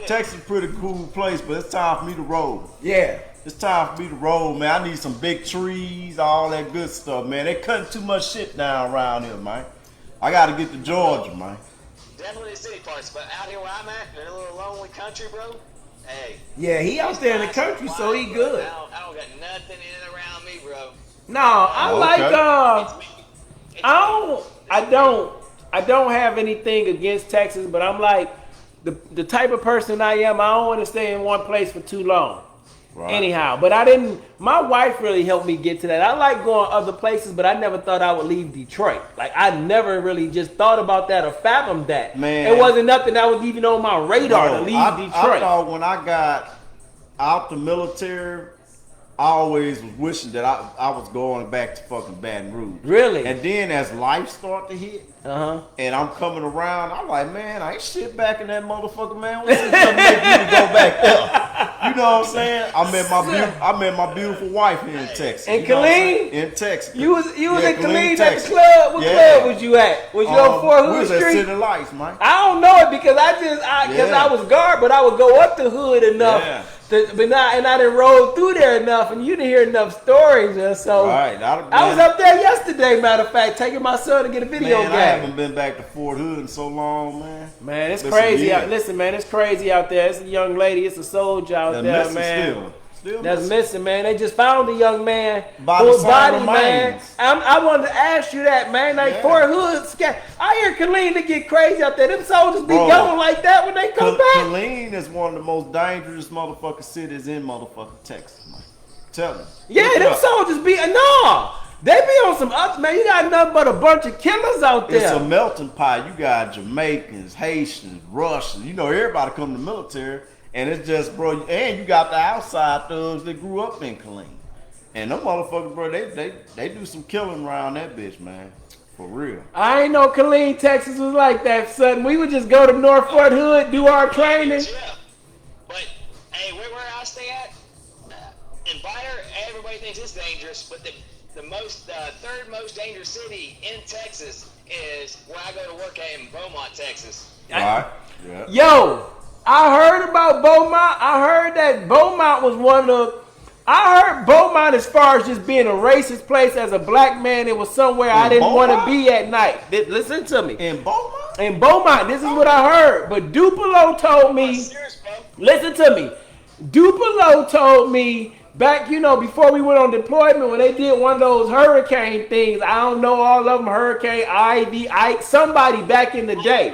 Texas pretty cool place, but it's time for me to roll. Yeah. It's time for me to roll, man. I need some big trees, all that good stuff, man. They cutting too much shit down around here, man. I gotta get to Georgia, man. Definitely the city parts, but out here where I'm at, in a little lonely country, bro, Hey. Yeah, he out there in the country, so he good. I don't got nothing in and around me, bro. No, I like It's me. I don't have anything against Texas, but I'm like the type of person I am. I don't want to stay in one place for too long. Right. Anyhow, but my wife really helped me get to that. I like going other places, but I never thought I would leave Detroit. Like, I never really just thought about that or fathomed that. Man. It wasn't nothing that was even on my radar to leave Detroit. I thought when I got out the military, I always was wishing that I was going back to fucking Baton Rouge. Really? And then as life started to hit, and I'm coming around, I'm like, man, I ain't shit back in that motherfucker, man. What's this gonna make me to go back there? You know what I'm saying? I met my beautiful wife here in Texas. In Killeen? In Texas. You was in Killeen at the Texas. club? What club was you at? Was you on Fort We Hood was at Street? City Lights, man. I don't know it because I was guard, but I would go up the hood enough. Yeah. I didn't roll through there enough, and you didn't hear enough stories. And so Right. I was up there yesterday, matter of fact, taking my son to get a video Man, game. I haven't been back to Fort Hood in so long, man. Man, it's Listen, crazy. yeah. Listen, man, it's crazy out there. It's a young lady. It's a soldier out there, man. Still That's missing, man. They just found a young man Body whose body, sign man. remains. I wanted to ask you that, man. Like, Fort Hood, I hear Killeen to get crazy out there. Them soldiers be Bro, going like that when they come back. Killeen is one of the most dangerous motherfucking cities in motherfucking Texas, man. Tell me. Yeah, Look it them up. soldiers be no. They be on some other, man. You got nothing but a bunch of killers out there. It's a melting pot. You got Jamaicans, Haitians, Russians. You know, everybody come to the military. And it's just, bro, and you got the outside thugs that grew up in Killeen. And them motherfuckers, bro, they do some killing around that bitch, man. For real. I ain't know Killeen, Texas was like that, son. We would just go to North Fort Hood, do our training. Yeah. But, hey, where I stay at, in Biter, everybody thinks it's dangerous, but the third most dangerous city in Texas is where I go to work at in Beaumont, Texas. All right. Yeah. Yo, I heard about Beaumont. I heard that Beaumont was one of. I heard Beaumont as far as just being a racist place. As a black man, it was somewhere I didn't want to be at night. Listen to me. In Beaumont? In Beaumont, this is what I heard. But Duplo told me. Listen to me. Duplo told me back, before we went on deployment, when they did one of those hurricane things. I don't know all of them. Hurricane Ivy, Ike, somebody back in the day.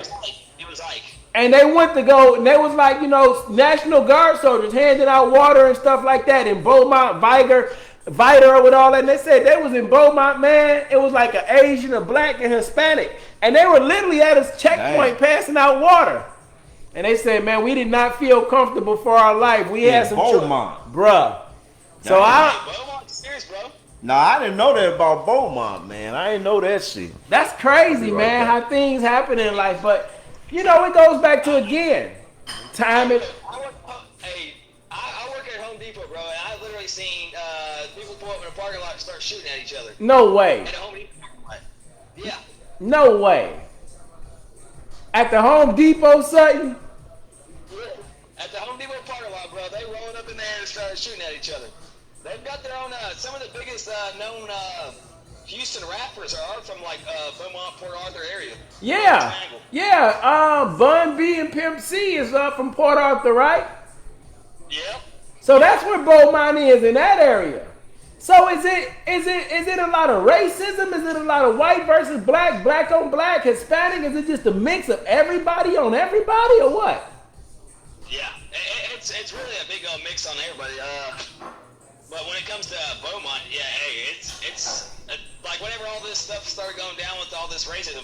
It was Ike. And they went to go, and they was like, National Guard soldiers handing out water and stuff like that in Beaumont, Viter with all that. And they said they was in Beaumont, man. It was like an Asian, a black, and Hispanic. And they were literally at a checkpoint passing out water. And they said, man, we did not feel comfortable for our life. We had some Beaumont. Bruh. So Beaumont, serious, bro. Nah, I didn't know that about Beaumont, man. I didn't know that shit. That's crazy, man, how things happen in life. But, it goes back to, again, time it. I work at Home Depot, bro, and I literally seen people pull up in a parking lot and start shooting at each other. No way. At a Home Depot parking lot. Yeah. No way. At the Home Depot, Sutton? Yeah. At the Home Depot parking lot, bro, they rolling up in there and started shooting at each other. They've got their own, some of the biggest known Houston rappers are from like Beaumont, Port Arthur area. Yeah. Yeah. Bun B and Pimp C is from Port Arthur, right? Yep. So that's where Beaumont is, in that area. So is it a lot of racism? Is it a lot of white versus black, black on black, Hispanic? Is it just a mix of everybody on everybody, or what? Yeah, it's really a big old mix on everybody. But when it comes to Beaumont, yeah, hey, it's like whenever all this stuff started going down with all this racism,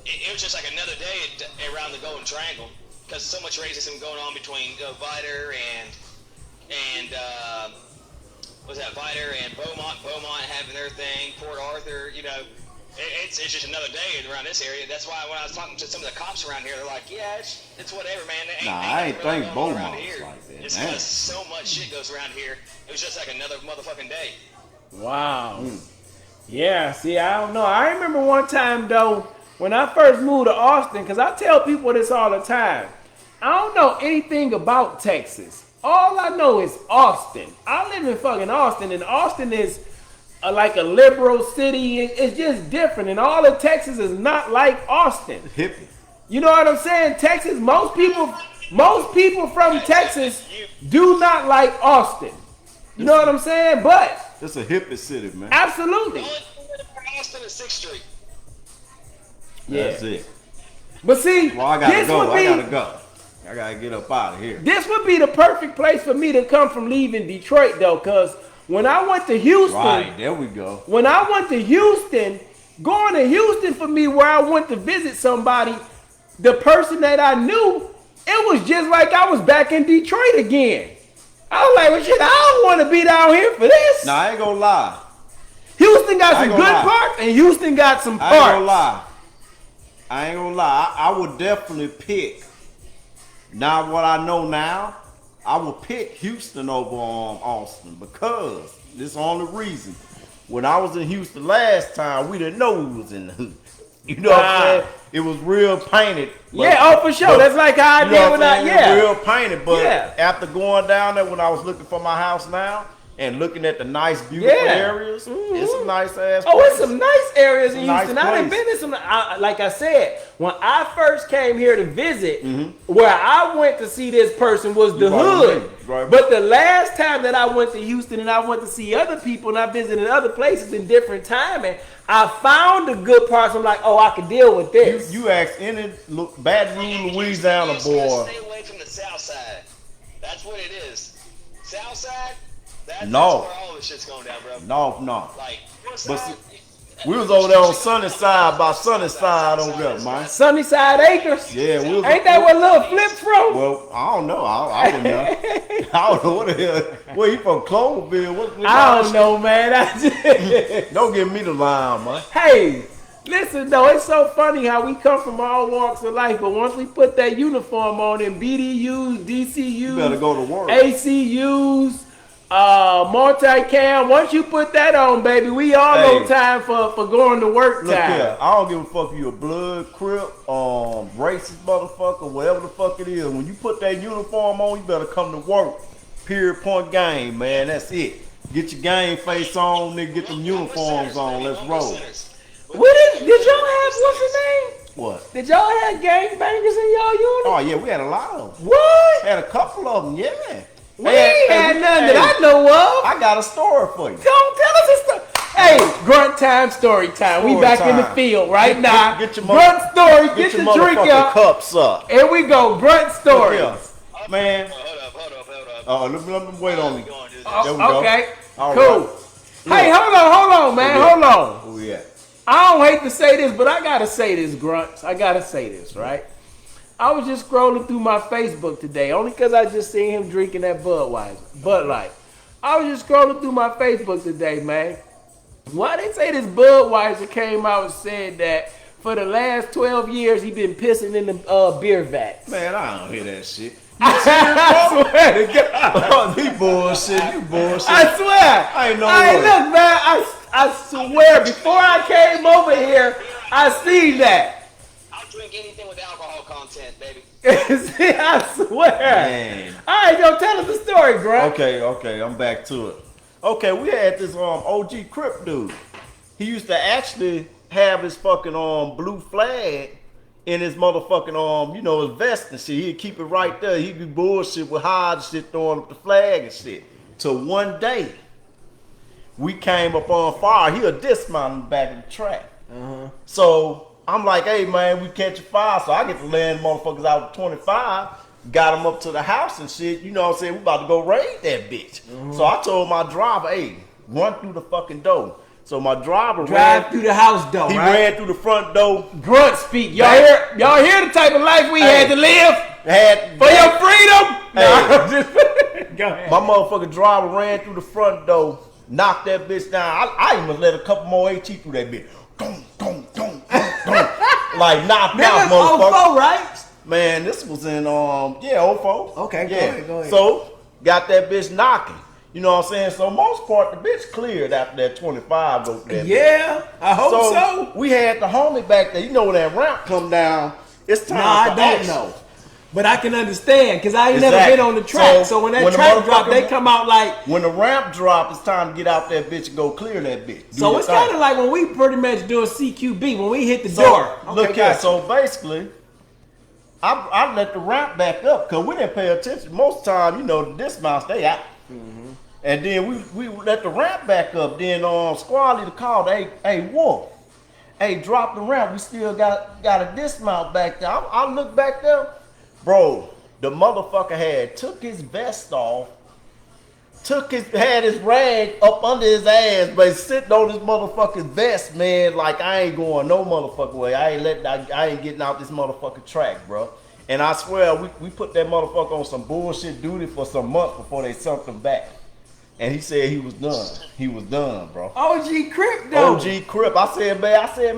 it was just like another day around the Golden Triangle, because so much racism going on between Viter and Viter and Beaumont having their thing, Port Arthur, it's just another day around this area. That's why when I was talking to some of the cops around here, they're like, yeah, it's whatever, man. I ain't think Beaumont's like that. Just because so much shit goes around here, it was just like another motherfucking day. Wow. Yeah, see, I don't know. I remember one time, though, when I first moved to Austin, because I tell people this all the time. I don't know anything about Texas. All I know is Austin. I live in fucking Austin, and Austin is like a liberal city. It's just different, and all of Texas is not like Austin. Hippie. You know what I'm saying? Texas, most people... most people from Texas do not like Austin. You know what I'm saying? But It's a hippie city, man. absolutely. Austin is 6th Street. That's it. But see, Well, I gotta this go. would be I gotta get up out of here. this would be the perfect place for me to come from leaving Detroit though, because when I went to Houston, Right, there we go. when I went to Houston, going to Houston for me where I went to visit somebody, the person that I knew, it was just like I was back in Detroit again. I was like, well, shit, I don't want to be down here for this. Now, I ain't gonna lie. Houston got some I ain't good gonna lie. parts, and Houston got some I ain't gonna parts. lie. I ain't gonna lie. I would definitely pick. Now, what I know now, I would pick Houston over Austin because this is the only reason. When I was in Houston last time, we didn't know we was in the hood. You know what I'm saying? It was real painted. Yeah, oh, for sure. That's like how I You did know when what I, I'm saying? yeah. Real painted, but Yeah. after going down there when I was looking for my house now and looking at the nice, beautiful Yeah. areas, it's a nice ass Oh, place. it's some nice areas in It's a nice Houston. I done place. been in some. Like I said, when I first came here to visit, Mm-hmm. where I went to see this person was the right, hood. right. But the last time that I went to Houston and I went to see other people and I visited other places in different timing, I found the good parts. I'm like, oh, I can deal with this. You ask any Baton Rouge, Louisiana You just gotta boy. Stay away from the South Side. That's what it is. South Side. That's No. where all this shit's going down, bro. No. Like, North But Side, We was over there on Sunnyside, by Sunnyside over there, man. Sunnyside Acres. Yeah, we was. Ain't that where Lil Flip's from? Well, I don't know. I don't know. I don't know what the hell. Where he from? Cloverville? What I don't know, man. I just, Don't give me the line, man. hey, listen though, it's so funny how we come from all walks of life, but once we put that uniform on in BDUs, DCUs, You better go to work. ACUs, multicam, once you put that on, baby, we all Hey. know time for going to work Look time. here, I don't give a fuck if you a blood, crip, racist motherfucker, whatever the fuck it is. When you put that uniform on, you better come to work. Period, point, game, man. That's it. Get your game face on, nigga. Get them uniforms on. Let's roll. Did y'all have, what's his name? What? Did y'all have gangbangers in y'all unit? Oh yeah, we had a lot of them. What? Had a couple of them, yeah. We ain't had none that I know of. I got a story for you. Don't tell us this stuff. Hey, grunt time, story time. We Story back in the time. field right now. Get your grunt story. Get Get your the drink motherfucking up. cups up. Here we go. Grunt story. Look here, man. Hold up. Oh, let me wait on you. Go on, dude. There we go. Okay. All Cool. right. Hey, hold on, man. Yeah. Hold on. Oh yeah. I don't hate to say this, but I gotta say this, Grunts. I gotta say this, right? I was just scrolling through my Facebook today, only because I just seen him drinking that Budweiser. Bud Light. I was just scrolling through my Facebook today, man. Why they say this Budweiser came out and said that for the last 12 years he been pissing in the beer vats? Man, I don't hear that shit. I swear to God. Oh, you bullshit. You bullshit. I swear. I ain't no Hey, way. look, man. I swear. Before I came over here, I seen that. I'll drink anything with alcohol content, baby. See, I swear. Man. All right, yo, tell us the story, Grunt. Okay, I'm back to it. Okay, we had this OG Crip dude. He used to actually have his fucking blue flag in his motherfucking his vest and shit. He'd keep it right there. He'd be bullshit with hard shit, throwing up the flag and shit. Till one day, we came up on fire. He was dismounting back in the track. So I'm like, hey man, we catch a fire. So I get to land motherfuckers out at 25. Got them up to the house and shit. You know what I'm saying? We about to go raid that bitch. So I told my driver, hey, run through the fucking door. So my driver Drive through the house door, He right? ran through the front door. Grunt Speak. Y'all hear the type of life we had to live Had for your freedom? Hey. Go ahead. My motherfucking driver ran through the front door, knocked that bitch down. I even let a couple more AT through that bitch. Dum. Like knocked out, motherfucker. Right? Man, this was in 04. Okay, yeah. go ahead. So got that bitch knocking. You know what I'm saying? So most part the bitch cleared after that 25 go through that bitch. Yeah, I hope so. We had the homie back there. You know when that ramp come down, it's time Nah, I for don't action. know. But I can understand because I ain't never Exactly. been on the track. So when that when the track drop, motherfucker- they come out like. When the ramp drop, it's time to get out that bitch and go clear that bitch. Do So your it's thing. kind of like when we pretty much doing CQB when we hit the So, door. look here. gotcha. So basically, I let the ramp back up because we didn't pay attention. Most of the time, you know, the dismounts, they out. And then we let the ramp back up. Then Squad leader called, hey, Wolf, hey, drop the ramp. We still got a dismount back there. I look back there, bro. The motherfucker had took his vest off, had his rag up under his ass, but sitting on his motherfucking vest, man. Like I ain't going no motherfucking way. I ain't getting out this motherfucking track, bro. And I swear we put that motherfucker on some bullshit duty for some months before they sent him back. And he said he was done. He was done, bro. OG Crip though. OG Crip. I said,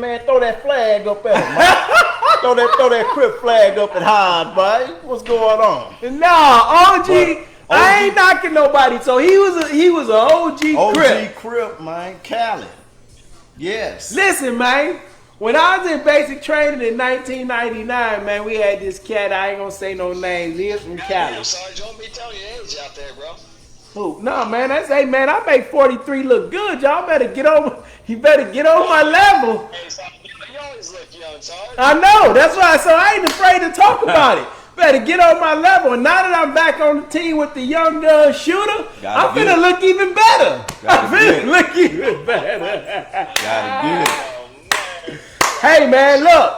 man, throw that flag up at him, man. throw that Crip flag up at Hines, boy. What's going on? Nah, OG. I ain't knocking nobody. So he was a OG Crip. OG Crip, man. Cali. Yes. Listen, man. When I was in basic training in 1999, man, we had this cat. I ain't gonna say no names. He is from Cali. I'm sorry, don't be telling your age out there, bro. Who? No, man. Hey, man. I make 43 look good. Y'all better get on. You better get on my level. Hey, so you always look young, Sarge. I know. That's why. So I ain't afraid to talk about it. Better get on my level. And now that I'm back on the team with the young shooter, I'm finna look even better. I'm finna look even better. Gotta get it. Hey, man, look.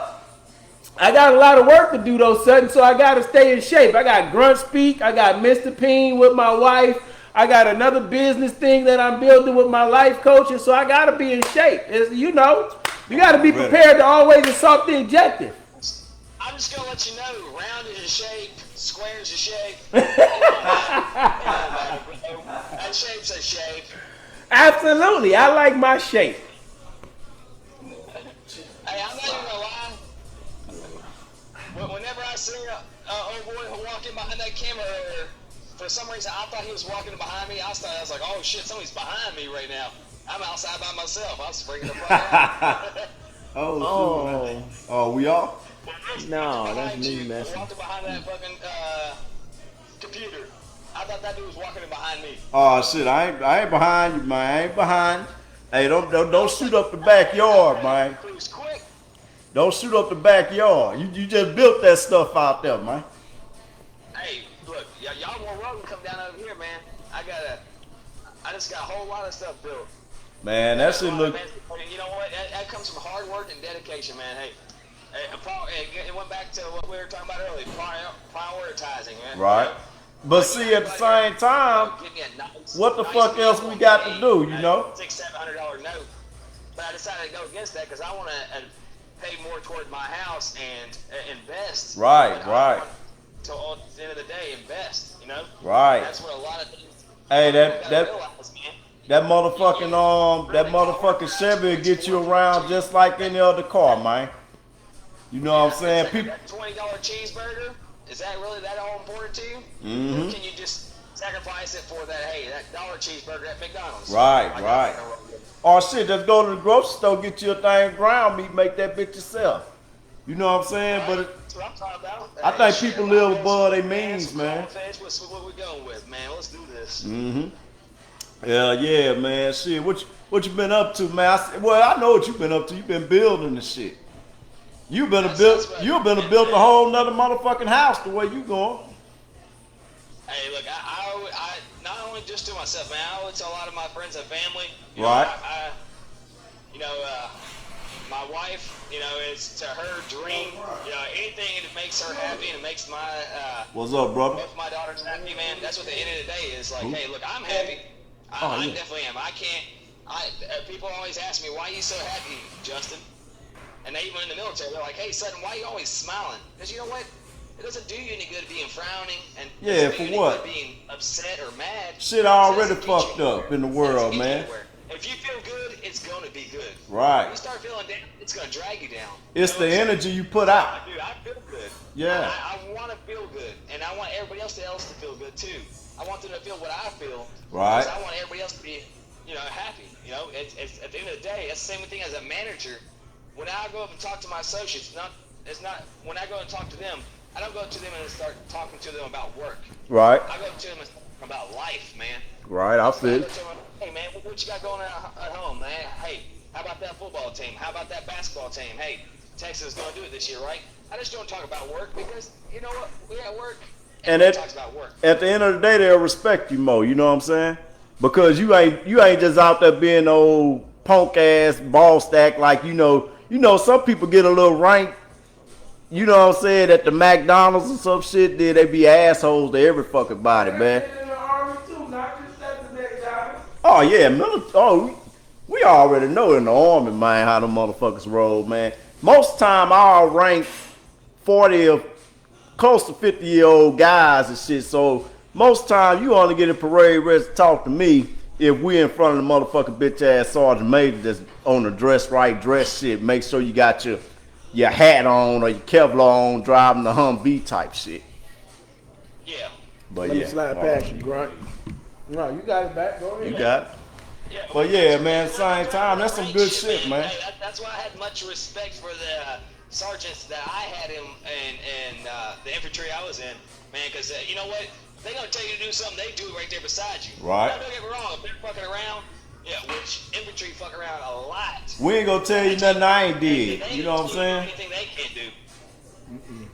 I got a lot of work to do, though, Sutton, so I got to stay in shape. I got Grunt Speak. I got Mr. Peen with my wife. I got another business thing that I'm building with my life coach, and so I got to be in shape. You know, you got to be prepared to always assault the objective. I'm just going to let you know, round is your shape, square is your shape. That shape's a shape. Absolutely. I like my shape. Hey, I'm not even gonna lie. Whenever I see old boy walking behind that camera, for some reason I thought he was walking behind me. I was like, oh shit, somebody's behind me right now. I'm outside by myself. I was freaking the fuck out. Oh, we all? No, that's me messing. Walking behind that fucking computer. I thought that dude was walking behind me. Oh shit, I ain't behind you, man. I ain't behind. Hey, don't shoot up the backyard, man. Quick. Don't shoot up the backyard. You just built that stuff out there, man. Hey, look, y'all more welcome to come down over here, man. I just got a whole lot of stuff built. Man, that shit look. You know what? That comes from hard work and dedication, man. Hey, it went back to what we were talking about earlier, prioritizing, man. Right. But see, at the same time, what the fuck else we got to do, you know? $600-700 note. But I decided to go against that because I want to pay more toward my house and invest. Right. So at the end of the day, invest. You know. Right. That's what a lot of things. Hey, that motherfucking Chevy will get you around just like any other car, man. You know what I'm saying? People. That $20 cheeseburger, is that really that all important to you? Mm-hmm. Or can you just sacrifice it for that? Hey, that $1 cheeseburger at McDonald's. Right. Or shit, just go to the grocery store, get you a thing of ground meat, make that bitch yourself. You know what I'm saying? Right. But that's what I'm talking about. I think people live above their means, man. What's what we going with, man? Let's do this. Mm-hmm. Yeah, man. Shit, what you been up to, man? I know what you been up to. You been building the shit. You been built a whole nother motherfucking house the way you going. Hey, look, I not only just to myself, man. I owe it to a lot of my friends and family. You right. Know, my wife, it's to her dream. Anything that makes her happy and it makes my what's up, brother? Both my daughters happy, man. That's what the end of the day is. Like, hey, look, I'm happy. I definitely am. I can't. People always ask me, why are you so happy, Justin? And they even in the military, they're like, hey, Sutton, why are you always smiling? Because you know what? It doesn't do you any good being frowning and for what? Being upset or mad. Shit already fucked up in the world, man. If you feel good, it's going to be good. Right. If you start feeling down, it's going to drag you down. It's the energy you put out. Dude, I feel good. Yeah. I want to feel good, and I want everybody else to feel good too. I want them to feel what I feel. Right. Because I want everybody else to be, happy. It's at the end of the day, it's the same thing as a manager. When I go up and talk to my associates, it's not when I go and talk to them, I don't go to them and start talking to them about work. Right. I go to them and talk about life, man. Right, I feel. Hey man, what you got going on at home, man? Hey, how about that football team? How about that basketball team? Hey, Texas is going to do it this year, right? I just don't talk about work because you know what? We at work. And Everybody talks about work. at the end of the day, they'll respect you more. You know what I'm saying? Because you ain't just out there being old punk ass ball stack like you know. Some people get a little rank. You know what I'm saying? At the McDonald's and some shit, then they be assholes to every fucking body, man. In the army too, not just at the next job. Oh yeah, we already know in the army, man, how the motherfuckers roll, man. Most time I'll rank 40 or close to 50-year-old guys and shit. So most time you only get a parade rest to talk to me if we in front of the motherfucking bitch ass sergeant major that's on the dress shit. Make sure you got your hat on or your Kevlar on, driving the Humvee type shit. Yeah. But Let yeah, me slide past you, Grunt. No, you got it back. Go ahead. you got it. Yeah, But yeah, man, at the same time, that's some good shit, man. Hey, that's why I had much respect for the sergeants that I had in the infantry I was in, man. Because you know what? They gonna tell you to do something, they do it right there beside you. Right. Now, don't get me wrong. If they're fucking around, yeah, which infantry fuck around a lot. We ain't gonna tell you nothing I ain't did. You know what I'm saying? Anything they can't do.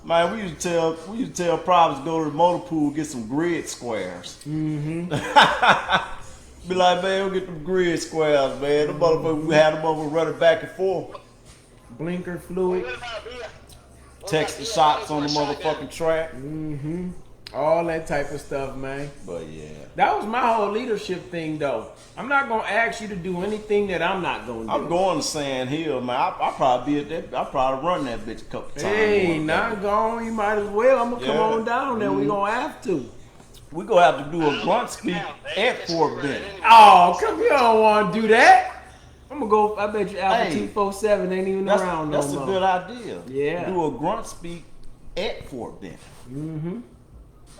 Man, we used to tell privates go to the motor pool, get some grid squares. Mm-hmm. Be like, man, we'll get them grid squares, man. The motherfucker, we had them over running back and forth, Blinker fluid. What about beer? text the shots on the motherfucking track. Mm-hmm. All that type of stuff, man. But yeah, That was my whole leadership thing, though. I'm not gonna ask you to do anything that I'm not gonna do. I'm going to Sand Hill, man. I'll probably be at that. I'll probably run that bitch a couple times. Hey, one not day. gone. You might as well. I'm gonna come Yeah. on down there. We gonna have to. We gonna have to do a Grunt Speak at Fort Benning. Oh, come you don't want to do that. I'm gonna go. I bet you Alpha Hey, 247 ain't even around no That's a more. good idea. Yeah. Do a Grunt Speak at Fort Benning. Mm-hmm.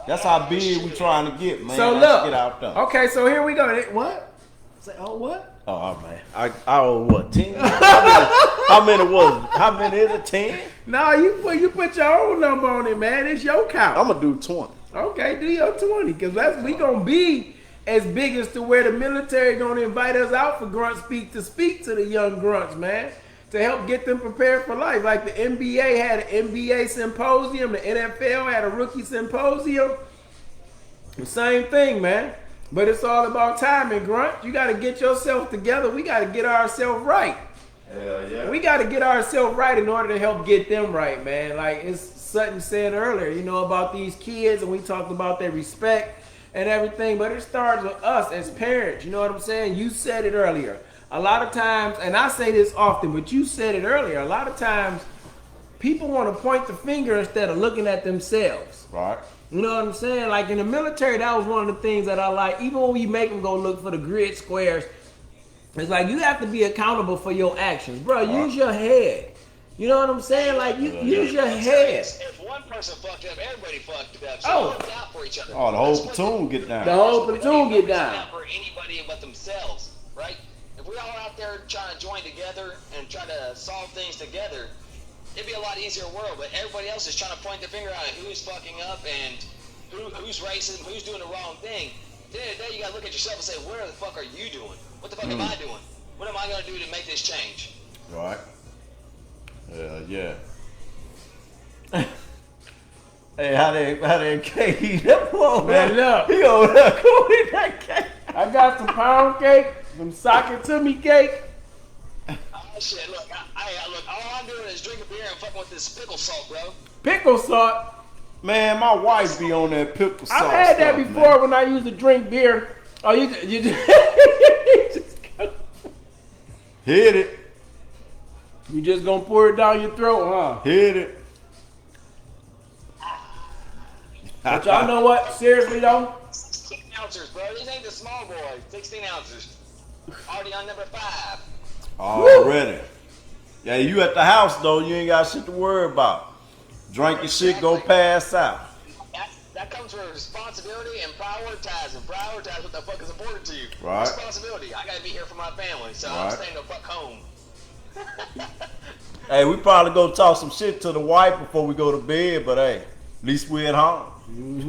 That's how big we trying to get, man. So Let's look. get out there. Okay, so here we go. What? Say, oh, what? Oh man, I owe what 10? How many was it? How many is it? 10? No, you put your own number on it, man. It's your count. I'm gonna do 20. Okay, do your 20, because we gonna be as big as to where the military gonna invite us out for Grunt Speak to speak to the young grunts, man, to help get them prepared for life. Like the NBA had an NBA symposium, the NFL had a rookie symposium. The same thing, man. But it's all about timing, Grunt. You gotta get yourself together. We gotta get ourselves right. Hell yeah. We got to get ourselves right in order to help get them right, man. Like it's Sutton said earlier, you know, about these kids, and we talked about their respect and everything, but it starts with us as parents. You know what I'm saying? You said it earlier. A lot of times, and I say this often, but you said it earlier, a lot of times people want to point the finger instead of looking at themselves. Right. You know what I'm saying? Like in the military, that was one of the things that I like. Even when we make them go look for the grid squares, it's like you have to be accountable for your actions, bro. Use your head. You know what I'm saying? Like you use your head. If one person fucked up, everybody fucked up. So Oh. look out for each other. Oh, the whole That's what platoon they- get down. The whole platoon get Look down. out for anybody but themselves, right? If we're all out there trying to join together and try to solve things together, it'd be a lot easier world. But everybody else is trying to point the finger out at who's fucking up and who's racist, who's doing the wrong thing. At the end of the day, you gotta look at yourself and say, what the fuck are you doing? What the fuck am I doing? What am I gonna do to make this change? Right. Yeah. Hey, how that cake eat that floor, Man, look. He over there cool eat that cake. I got some pound cake, some sock it to me cake. Oh shit, look, look, all I'm doing is drinking beer and fucking with this pickle salt, bro. Pickle salt. Man, my wife be on that pickle sauce. I've had that stuff, before man. when I used to drink beer. Oh, you just Hit it. you just gonna pour it down your throat, huh? Hit it. But y'all know what? Seriously though, 16 ounces, bro. These ain't the small boys. 16 ounces. Already on number 5. Already. Yeah, you at the house though, you ain't got shit to worry about. Drink your shit, go pass out. That comes with responsibility and prioritizing. Prioritize what the fuck is important to you. Right. Responsibility. I gotta be here for my family, so Right. I'm staying the fuck home. Hey, we probably go talk some shit to the wife before we go to bed, but hey, at least we at home.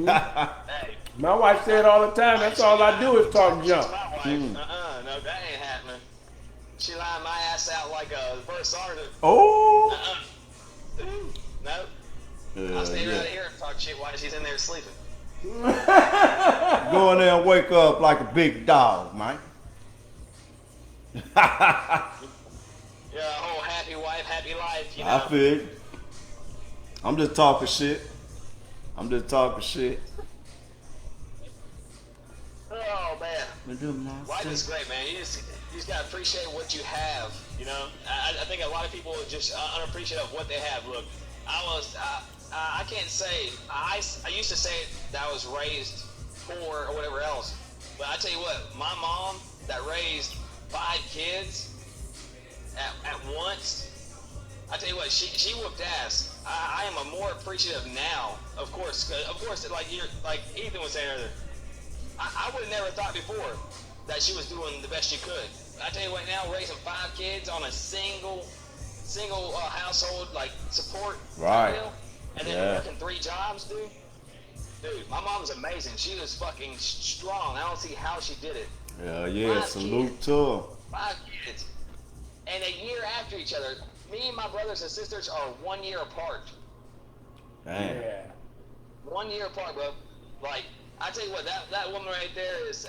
Hey. my wife said all the time. That's all I do is talk She's junk. my wife. No, that ain't happening. She lying my ass out out like a first sergeant. Oh. No. I'll stay right here and talk shit while she's in there sleeping. Go in there and wake up like a big dog, man. Yeah, whole happy wife, happy life, you know. I feel. I'm just talking shit. Oh man, life is great, man. You just gotta appreciate what you have. You know, I think a lot of people are just unappreciative of what they have. Look, I can't say I used to say that I was raised poor or whatever else, but I tell you what, my mom that raised 5 kids at once. I tell you what, she whooped ass. I am more appreciative now, of course, like Ethan was saying earlier. I would have never thought before that she was doing the best she could. I tell you what, now raising 5 kids on a single household like support, right? Deal, and then working 3 jobs, dude. My mom's amazing. She was fucking strong. I don't see how she did it. Yeah, 5 salute kids. to her. 5 kids, and a year after each other. Me and my brothers and sisters are 1 year apart. Damn. Yeah. 1 year apart, bro. Like, I tell you what, that woman right there is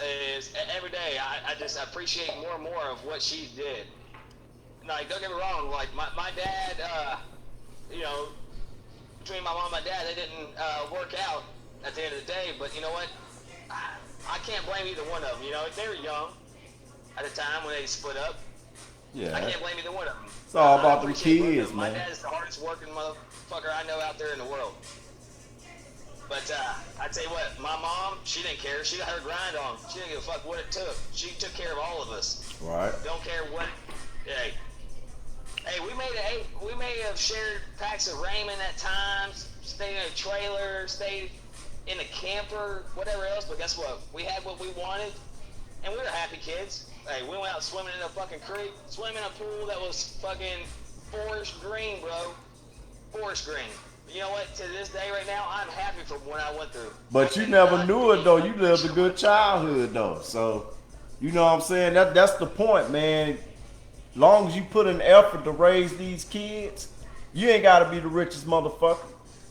every day. I just appreciate more and more of what she did. Like, don't get me wrong. Like my dad, you know, between my mom and my dad, they didn't work out at the end of the day. But you know what? I can't blame either one of them. You know, they were young at the time when they split up. Yeah. I can't blame either one of them. It's all about them appreciate both of kids, them. man. My dad's the hardest working motherfucker I know out there in the world. But I tell you what, my mom, she didn't care. She got her grind on. She didn't give a fuck what it took. She took care of all of us. Right. Don't care what. Hey, we may have shared packs of ramen at times, stayed in a trailer, stayed in a camper, whatever else. But guess what? We had what we wanted, and we were happy kids. Hey, we went out swimming in a fucking creek, swimming in a pool that was fucking forest green, bro. Forest green. You know what? To this day right now, I'm happy for what I went through. But you never knew it though. You lived a good childhood though. So, you know what I'm saying? That's the point, man. Long as you put in effort to raise these kids, you ain't gotta be the richest motherfucker.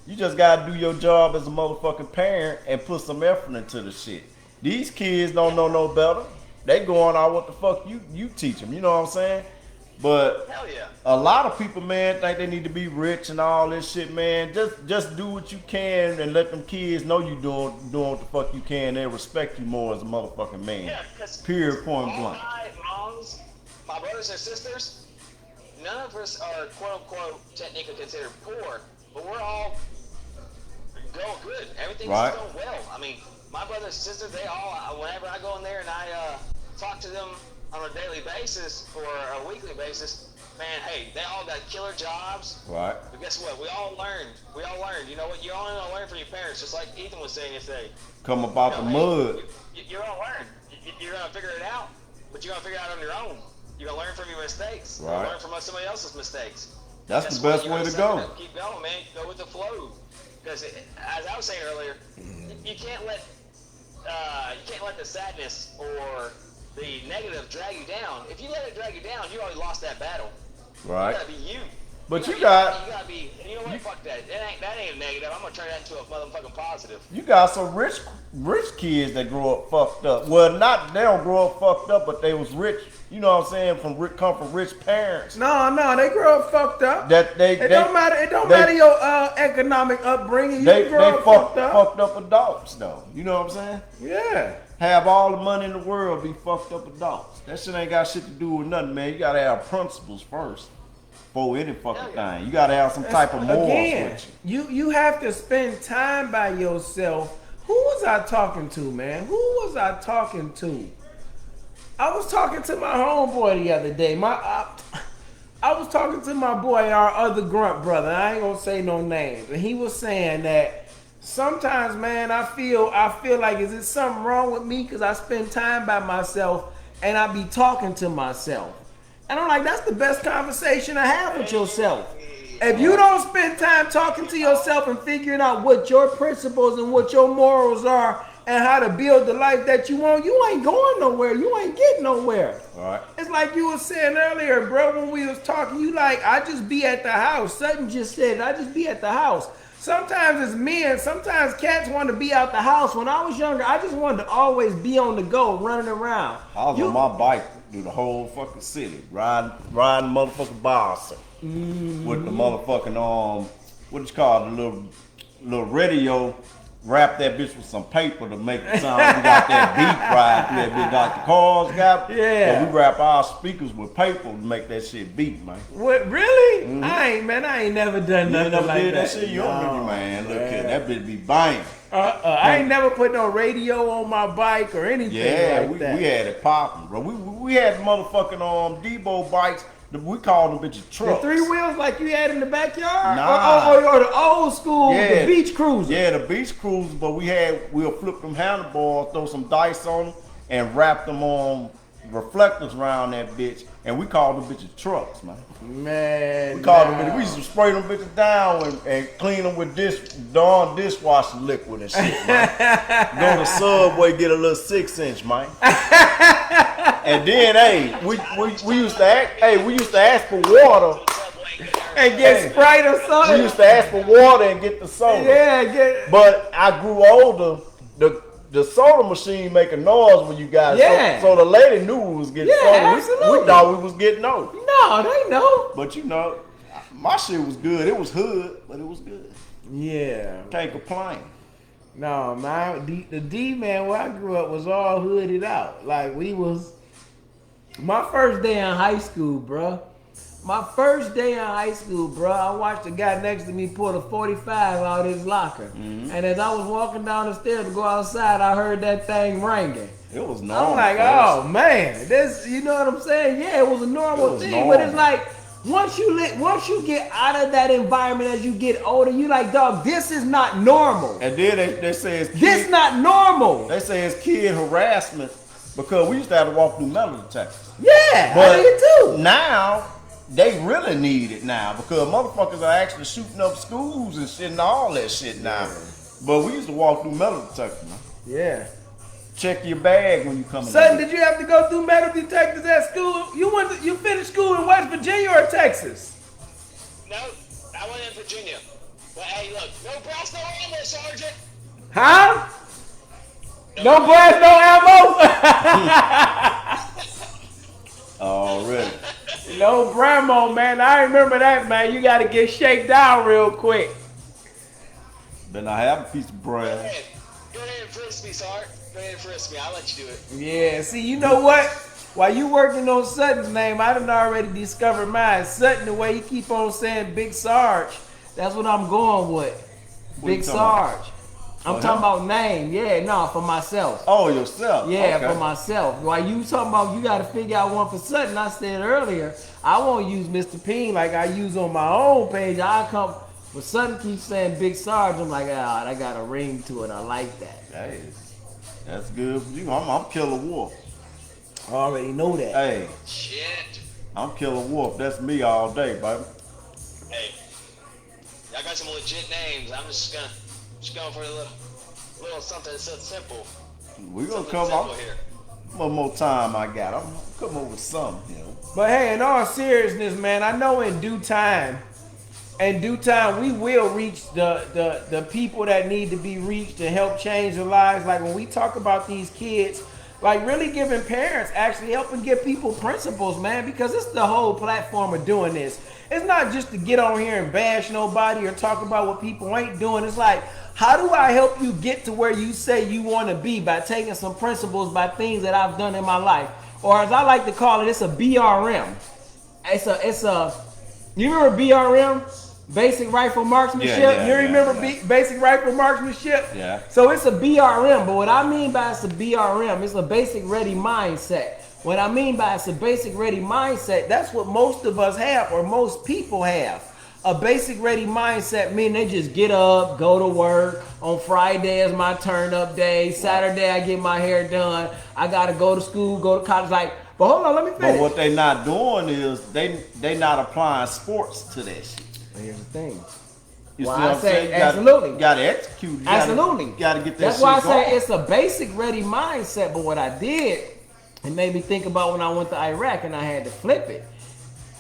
You just gotta do your job as a motherfucking parent and put some effort into the shit. These kids don't know no better. They going on what the fuck you teach them. You know what I'm saying? But hell yeah. A lot of people, man, think they need to be rich and all this shit, man. Just do what you can and let them kids know you doing what the fuck you can. They respect you more as a motherfucking man. Yeah, because period, point blank. My moms, my brothers and sisters, none of us are quote unquote technically considered poor, but we're all going good. Everything's Right. going well. I mean, my brothers and sisters, they all, whenever I go in there and I talk to them on a daily basis or a weekly basis, man, hey, they all got killer jobs. Right. But guess what? We all learned. You know what? You only gonna learn from your parents, just like Ethan was saying yesterday. Come about the mud. You're gonna learn. You're gonna figure it out, but you're gonna figure it out on your own. You're gonna learn from your mistakes. Right. You're gonna learn from somebody else's mistakes. That's the best way to go. Keep going, man. Go with the flow. Because as I was saying earlier, you can't let the sadness or the negative drag you down. If you let it drag you down, you already lost that battle. Right. You gotta be you. But you you gotta be. You know what? Fuck that. That ain't negative. I'm gonna turn that into a motherfucking positive. You got some rich kids that grow up fucked up. Well, not they don't grow up fucked up, but they was rich. You know what I'm saying? Come from rich parents. No, they grow up fucked up. It don't matter. It don't matter your economic upbringing. They grow up fucked up. fucked up adults though. You know what I'm saying? Yeah. Have all the money in the world, be fucked up adults. That shit ain't got shit to do with nothing, man. You gotta have principles first for any fucking thing. You gotta have some type of morals with you. You have to spend time by yourself. Who was I talking to, man? Who was I talking to? I was talking to my homeboy the other day. I was talking to my boy, our other grunt brother. I ain't gonna say no names, and he was saying that sometimes, man, I feel like, is it something wrong with me? Because I spend time by myself and I be talking to myself. And I'm like, that's the best conversation to have with yourself. If you don't spend time talking to yourself and figuring out what your principles and what your morals are and how to build the life that you want, you ain't going nowhere. You ain't getting nowhere. All right. It's like you were saying earlier, bro, when we was talking, you like, I just be at the house. Sutton just said, I just be at the house. Sometimes it's men, sometimes cats want to be out the house. When I was younger, I just wanted to always be on the go, running around. I was on my bike through the whole fucking city, riding motherfucking bicycle with the motherfucking what you call it, the little radio. Wrap that bitch with some paper to make the sound. We got that beat ride through that bitch like the cars got. Yeah. So we wrap our speakers with paper to make that shit beat, man. What, really? I ain't never done nothing never like did that. shit? You don't remember, man. Look here, that bitch be banging. I ain't never put no radio on my bike or anything like that. we had it popping, bro. We had motherfucking Debo bikes. We called them bitches trucks. The 3 wheels like you had in the backyard? Nah. Or the old school, the beach cruiser? Yeah, the beach cruisers, but we'll flip them handlebars, throw some dice on them, and wrap them on reflectors around that bitch, and we called them bitches trucks, man. Man, we called them bitches. We used to spray them bitches down and clean them with darn dishwasher liquid and shit, man. Go to Subway, get a little 6-inch, man. And then, hey, we used to ask for water and get Sprite or something. We used to ask for water and get the soda. Yeah, But I grew older. The soda machine make a noise when you got it. Yeah. So the lady knew we was getting soda. Absolutely. We thought we was getting no. No, they know. But you know, my shit was good. It was hood, but it was good. Yeah. Can't complain. No, man, the D man where I grew up was all hooded out. Like my first day in high school, bruh. My first day in high school, bruh, I watched the guy next to me pull a 45 out of his locker. Mm-hmm. And as I was walking down the stairs to go outside, I heard that thing ringing. It was normal. I'm like, oh man, this, you know what I'm saying? Yeah, it was a normal thing, normal. But it's like, once you get out of that environment as you get older, you like, dog, this is not normal. And then they say it's this not normal. They say it's kid harassment because we used to have to walk through metal detectors. Yeah, but I did too. Now they really need it now because motherfuckers are actually shooting up schools and shit and all that shit now. Yeah. But we used to walk through metal detectors, man. Yeah. Check your bag when you come in. Son, did you have to go through metal detectors at school? You finished school in West Virginia or Texas? No, I went in Virginia. But hey, look, no brass, no ammo, Sergeant. Huh? No brass, no ammo? Oh, really? No Bramo, man. I remember that, man. You got to get shaken down real quick. Then I have a piece of brass. Go ahead and frisk me, Sarge. Go ahead and frisk me. I'll let you do it. Yeah, see, you know what? While you working on Sutton's name, I done already discovered mine. Sutton, the way he keep on saying Big Sarge, that's what I'm going with. Big Sarge. I'm talking about name. Yeah, no, for myself. Oh, yourself? Yeah, okay. For myself. While you talking about you got to figure out one for Sutton, I said earlier, I won't use Mr. Peen like I use on my own page. I come, but Sutton keeps saying Big Sarge. I'm like, ah, I got a ring to it. I like that. Hey, that's good for you. I'm Killer Wolf. I already know that. Hey. Shit. I'm Killer Wolf. That's me all day, baby. Hey, y'all got some legit names. I'm just going for a little something so simple. We're gonna come up here. One more time I got. I'm come up with something, you know. But hey, in all seriousness, man, I know in due time we will reach the people that need to be reached to help change their lives. Like when we talk about these kids, like really giving parents, actually helping give people principles, man, because it's the whole platform of doing this. It's not just to get on here and bash nobody or talk about what people ain't doing. It's like, how do I help you get to where you say you want to be by taking some principles, by things that I've done in my life? Or as I like to call it, it's a BRM. It's a, you remember BRM? Basic Rifle Marksmanship? You remember Basic Rifle Marksmanship? Yeah. So it's a BRM, but what I mean by it's a BRM, it's a basic ready mindset. What I mean by it's a basic ready mindset, that's what most of us have, or most people have. A basic ready mindset meaning they just get up, go to work. On Friday is my turn up day. Saturday I get my hair done. I gotta go to school, go to college. Like, but hold on, let me finish. But what they not doing is they not applying sports to that shit. Here's the thing. You Well, see what I I'm say saying? absolutely. You gotta execute. Absolutely. You gotta get that That's shit why I going. say it's a basic ready mindset. But what I did, it made me think about when I went to Iraq and I had to flip it.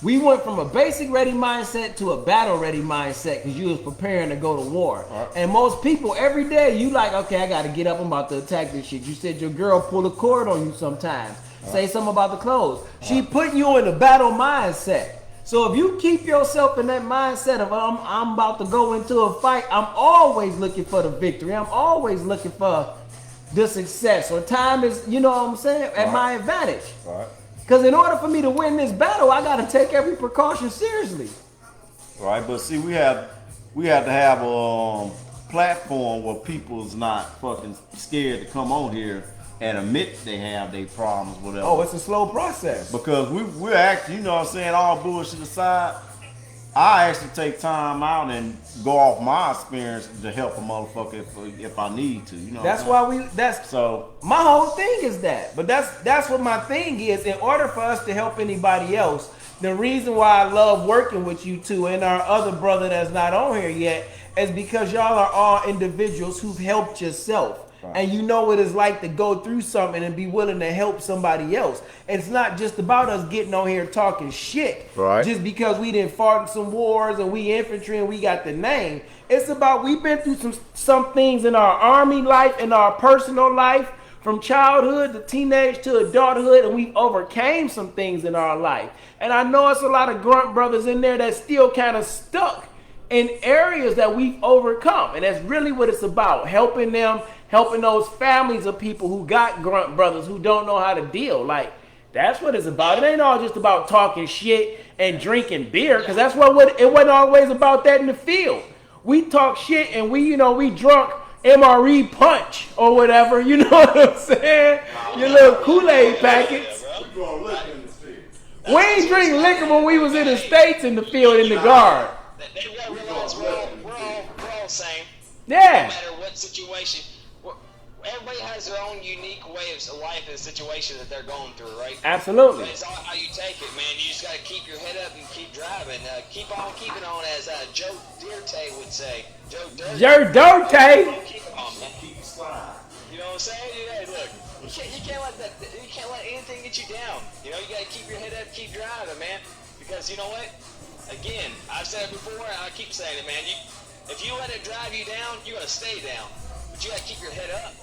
We went from a basic ready mindset to a battle ready mindset because you was preparing to go to war. Right. And most people every day you like, okay, I got to get up. I'm about to attack this shit. You said your girl pull a cord on you sometimes. Say something about the clothes. She putting you in a battle mindset. So if you keep yourself in that mindset of I'm about to go into a fight, I'm always looking for the victory. I'm always looking for the success. Or time is, you know what I'm saying, at my advantage. Right. Because in order for me to win this battle, I got to take every precaution seriously. Right, but see, we have to have a platform where people's not fucking scared to come on here and admit they have their problems, whatever. Oh, it's a slow process. Because we're actually, you know what I'm saying, all bullshit aside, I actually take time out and go off my experience to help a motherfucker if I need to. You know. That's why so my whole thing is that. But that's what my thing is. In order for us to help anybody else, the reason why I love working with you two and our other brother that's not on here yet is because y'all are all individuals who've helped yourself. Right. And you know what it's like to go through something and be willing to help somebody else. It's not just about us getting on here talking shit. Right. Just because we didn't fought in some wars and we infantry and we got the name. It's about we've been through some things in our army life, in our personal life, from childhood to teenage to adulthood, and we've overcame some things in our life. And I know it's a lot of grunt brothers in there that still kind of stuck in areas that we've overcome. And that's really what it's about, helping them, helping those families of people who got grunt brothers who don't know how to deal. Like, that's what it's about. It ain't all just about talking shit and drinking beer, because that's what it wasn't always about that in the field. We talk shit and we drunk MRE punch or whatever, you know what I'm saying? Your little Kool-Aid packets. We ain't drink liquor when we was in the States in the field in the guard. They realize we're all same. Yeah. No matter what situation. Everybody has their own unique way of life and situation that they're going through, right? Absolutely. But it's all how you take it, man. You just got to keep your head up and keep driving. Keep on keeping on, as Joe Dirte would say. Joe Dirte. Keep on, man. Keep it slide. You know what I'm saying? Yeah, look, you can't let anything get you down. You know, you got to keep your head up, keep driving, man. Because you know what? Again, I've said it before, and I keep saying it, man. If you let it drive you down, you're gonna stay down. But you gotta keep your head up.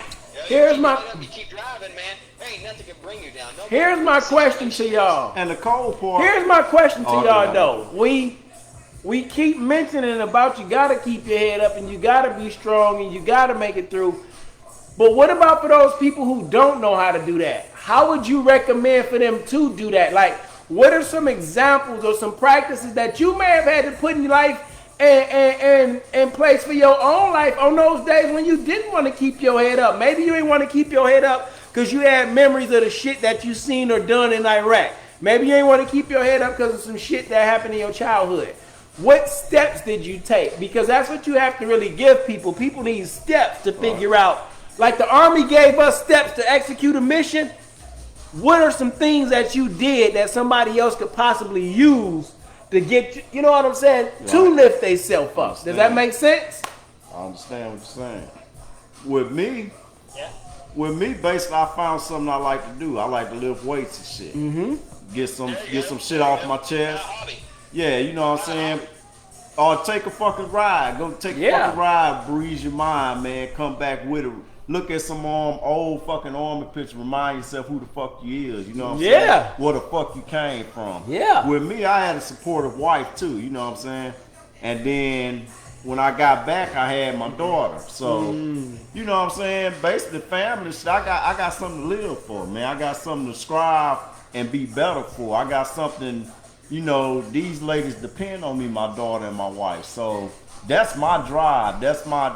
You keep driving, man. There ain't nothing can bring you down. Here's my question to y'all. And the cold part. Here's my question to y'all though. We keep mentioning about you gotta keep your head up and you gotta be strong and you gotta make it through. But what about for those people who don't know how to do that? How would you recommend for them to do that? Like, what are some examples or some practices that you may have had to put in your life and place for your own life on those days when you didn't want to keep your head up? Maybe you didn't want to keep your head up because you had memories of the shit that you seen or done in Iraq. Maybe you didn't want to keep your head up because of some shit that happened in your childhood. What steps did you take? Because that's what you have to really give people. People need steps to figure out. Like the Army gave us steps to execute a mission. What are some things that you did that somebody else could possibly use to get, you know what I'm saying, to lift themselves up? Does that make sense? I understand what you're saying. With me, basically, I found something I like to do. I like to lift weights and shit. Mm-hmm. Get some shit off my chest. Yeah, you know what I'm saying? Or take a fucking ride. Go take a fucking ride, breeze your mind, man. Come back with it. Look at some old fucking army picture. Remind yourself who the fuck you is. You know what I'm saying? Where the fuck you came from. Yeah. With me, I had a supportive wife too. You know what I'm saying? And then when I got back, I had my daughter. So you know what I'm saying? Basically, family shit. I got something to live for, man. I got something to strive and be better for. I got something. You know, these ladies depend on me, my daughter and my wife. So that's my drive. That's my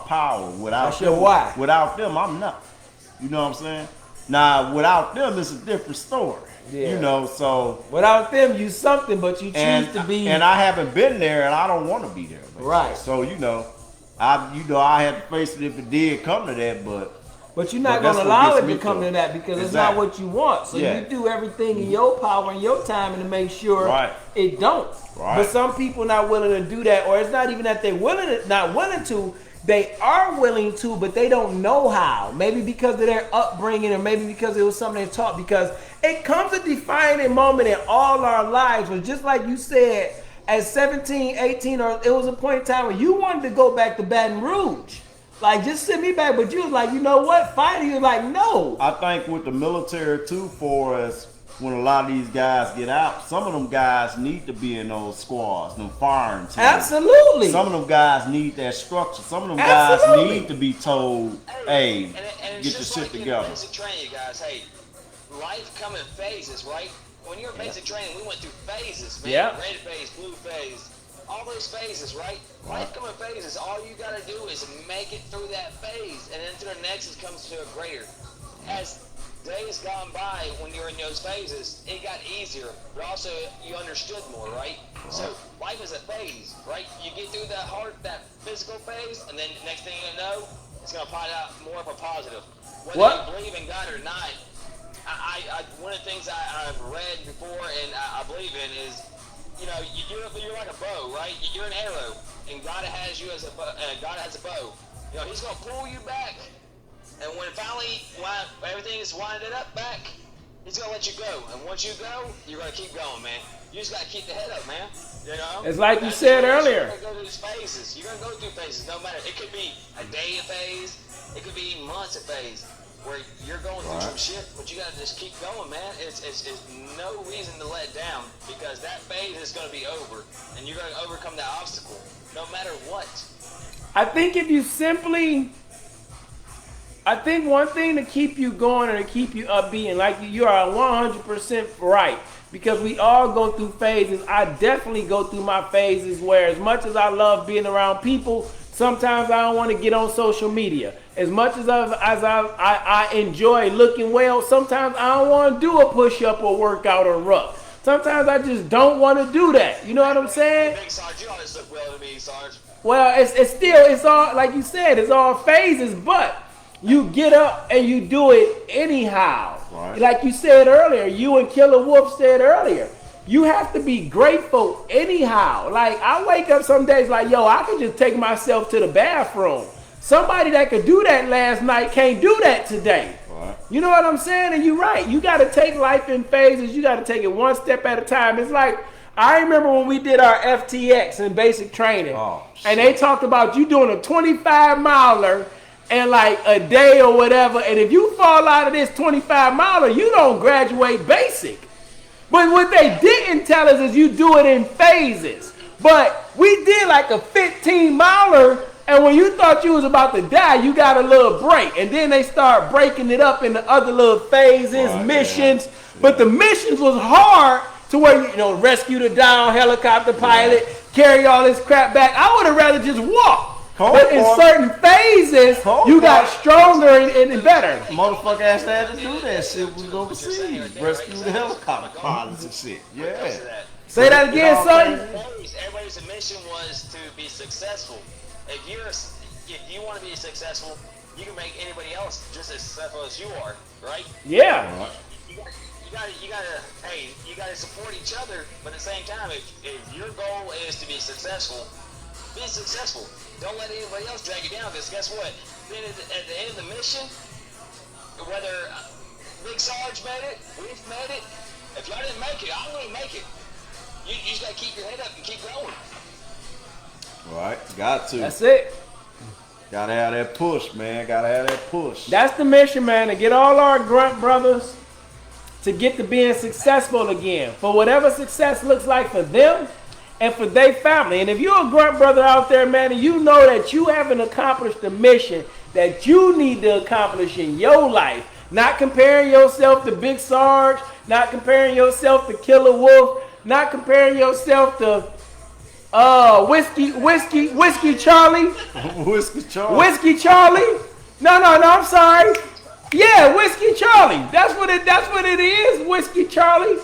power. Without them, I'm nothing. You know what I'm saying? Now, without them, it's a different story. Yeah. You know, so without them, you something, but you choose to be. And I haven't been there, and I don't want to be there. Right. So I had to face it if it did come to that, but But you're not But going that's to what allow gets it me to come through. to that because it's Exactly. not what you want. So Yeah. you do everything in your power and your time and to make sure Right. it don't. Right. But some people not willing to do that, or it's not even that they're not willing to. They are willing to, but they don't know how. Maybe because of their upbringing, or maybe because it was something they taught. Because it comes a defining moment in all our lives, where just like you said, at 17, 18, or it was a point in time where you wanted to go back to Baton Rouge. Like, just send me back. But you was like, you know what? Fighting, you was like, no. I think with the military too, for us, when a lot of these guys get out, some of them guys need to be in those squads, them firing teams. Absolutely. Some of them guys need that structure. Some of them Absolutely. guys need to be told, hey, and get it's your just shit like together. in basic training, you guys. Hey, life come in phases, right? When you're in basic training, we went through phases, man. Yeah. Red phase, blue phase, all those phases, right? Life come in phases. All you got to do is make it through that phase, and then to the next it comes to a greater. As days gone by, when you're in those phases, it got easier, but also you understood more, right? So life is a phase, right? You get through that physical phase, and then the next thing you know, it's gonna pop out more of a positive. Whether What? you believe in God or not, I one of the things I've read before and I believe in is, you know, you're like a bow, right? You're an arrow, and God has you as God has a bow. You know, He's gonna pull you back. And when everything is winded up back, He's gonna let you go. And once you go, you're gonna keep going, man. You just gotta keep the head up, man. You know? It's like you said earlier. You're gonna go through these phases. You're gonna go through phases, no matter. It could be a day a phase. It could be months a phase, where you're going through some shit, but you gotta just keep going, man. It's no reason to let down, because that phase is gonna be over, and you're gonna overcome that obstacle, no matter what. I think if you simply, I think one thing to keep you going and to keep you upbeat, and like you are 100% right, because we all go through phases. I definitely go through my phases where, as much as I love being around people, sometimes I don't want to get on social media. As much as I enjoy looking well, sometimes I don't want to do a push-up or workout or ruck. Sometimes I just don't want to do that. You know what I'm saying? Big Sarge, you always look well to me, Sarge. Well, it's all, like you said, it's all phases, but you get up and you do it anyhow. Right. Like you said earlier, you and Killer Wolf said earlier, you have to be grateful anyhow. Like, I wake up some days like, yo, I could just take myself to the bathroom. Somebody that could do that last night can't do that today. Right. You know what I'm saying? And you're right. You got to take life in phases. You got to take it one step at a time. It's like, I remember when we did our FTX in basic training. Oh, and they talked about you doing a 25 miler in like a day or whatever. And if you fall out of this 25 miler, you don't graduate basic. But what they didn't tell us is you do it in phases. But we did like a 15 miler, and when you thought you was about to die, you got a little break. And then they start breaking it up into other little phases, missions. Yeah. But the missions was hard to where, you know, rescue the down helicopter pilot, carry all this crap back. I would have rather just walk. But in certain phases, you got stronger and better. Motherfucker has had to do that shit. We go overseas, rescue the helicopter pilots and shit. Yeah. Say that again, son. Everybody's mission was to be successful. If you want to be successful, you can make anybody else just as successful as you are, right? Yeah. You gotta support each other, but at the same time, if your goal is to be successful, be successful. Don't let anybody else drag you down, because guess what? Then at the end of the mission, whether Big Sarge made it, we've made it, if y'all didn't make it, I'm gonna make it. You just gotta keep your head up and keep going. Right, got to. That's it. Gotta have that push, man. Gotta have that push. That's the mission, man, to get all our grunt brothers to get to being successful again. For whatever success looks like for them and for their family. And if you're a grunt brother out there, man, and you know that you haven't accomplished the mission that you need to accomplish in your life, not comparing yourself to Big Sarge, not comparing yourself to Killer Wolf, not comparing yourself to Whiskey Charlie. Whiskey Charlie. Whiskey Charlie. No, I'm sorry. Yeah, Whiskey Charlie. That's what it is. Whiskey Charlie.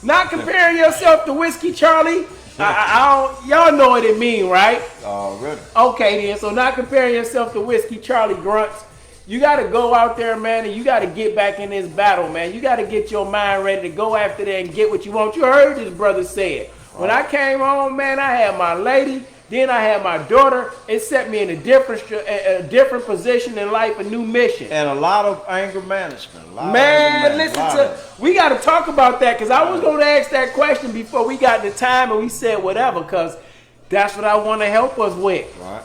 Not comparing yourself to Whiskey Charlie. I don't, y'all know what it mean, right? Already. Okay then. So not comparing yourself to Whiskey Charlie Grunts. You got to go out there, man, and you got to get back in this battle, man. You got to get your mind ready to go after that and get what you want. You heard this brother say it. When I came home, man, I had my lady, then I had my daughter. It set me in a different position in life, a new mission. And a lot of anger management. Man, we got to talk about that because I was going to ask that question before we got the time and we said whatever because that's what I want to help us with. Right.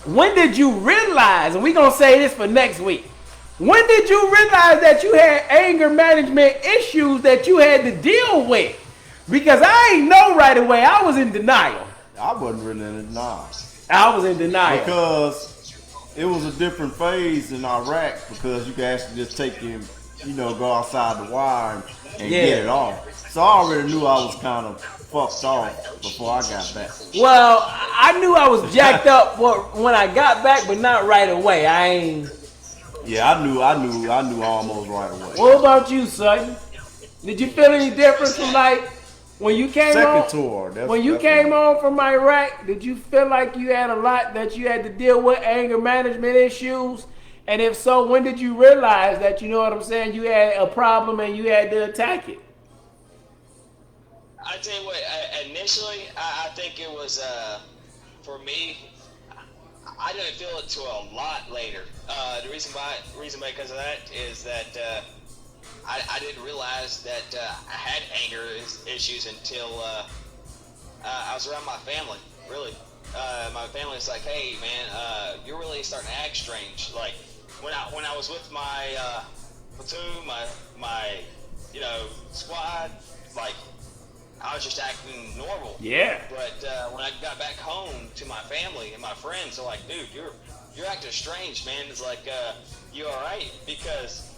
When did you realize, and we're going to say this for next week, when did you realize that you had anger management issues that you had to deal with? Because I ain't know right away. I was in denial. I wasn't really in denial. I was in denial. Because it was a different phase in Iraq because you could actually just take him, go outside the wire and get it off. So I already knew I was kind of fucked off before I got back. Well, I knew I was jacked up when I got back, but not right away. Yeah, I knew almost right away. What about you, son? Did you feel any difference from like when you came Second home? tour. When you came home from Iraq, did you feel like you had a lot that you had to deal with, anger management issues? And if so, when did you realize that, you know what I'm saying, you had a problem and you had to attack it? I tell you what, initially, I think it was, for me, I didn't feel it till a lot later. The reason because of that is that I didn't realize that I had anger issues until I was around my family, really. My family was like, hey, man, you're really starting to act strange. Like, when I was with my platoon, my squad, like, I was just acting normal. Yeah. But when I got back home to my family and my friends, they're like, dude, you're acting strange, man. It's like, you all right? Because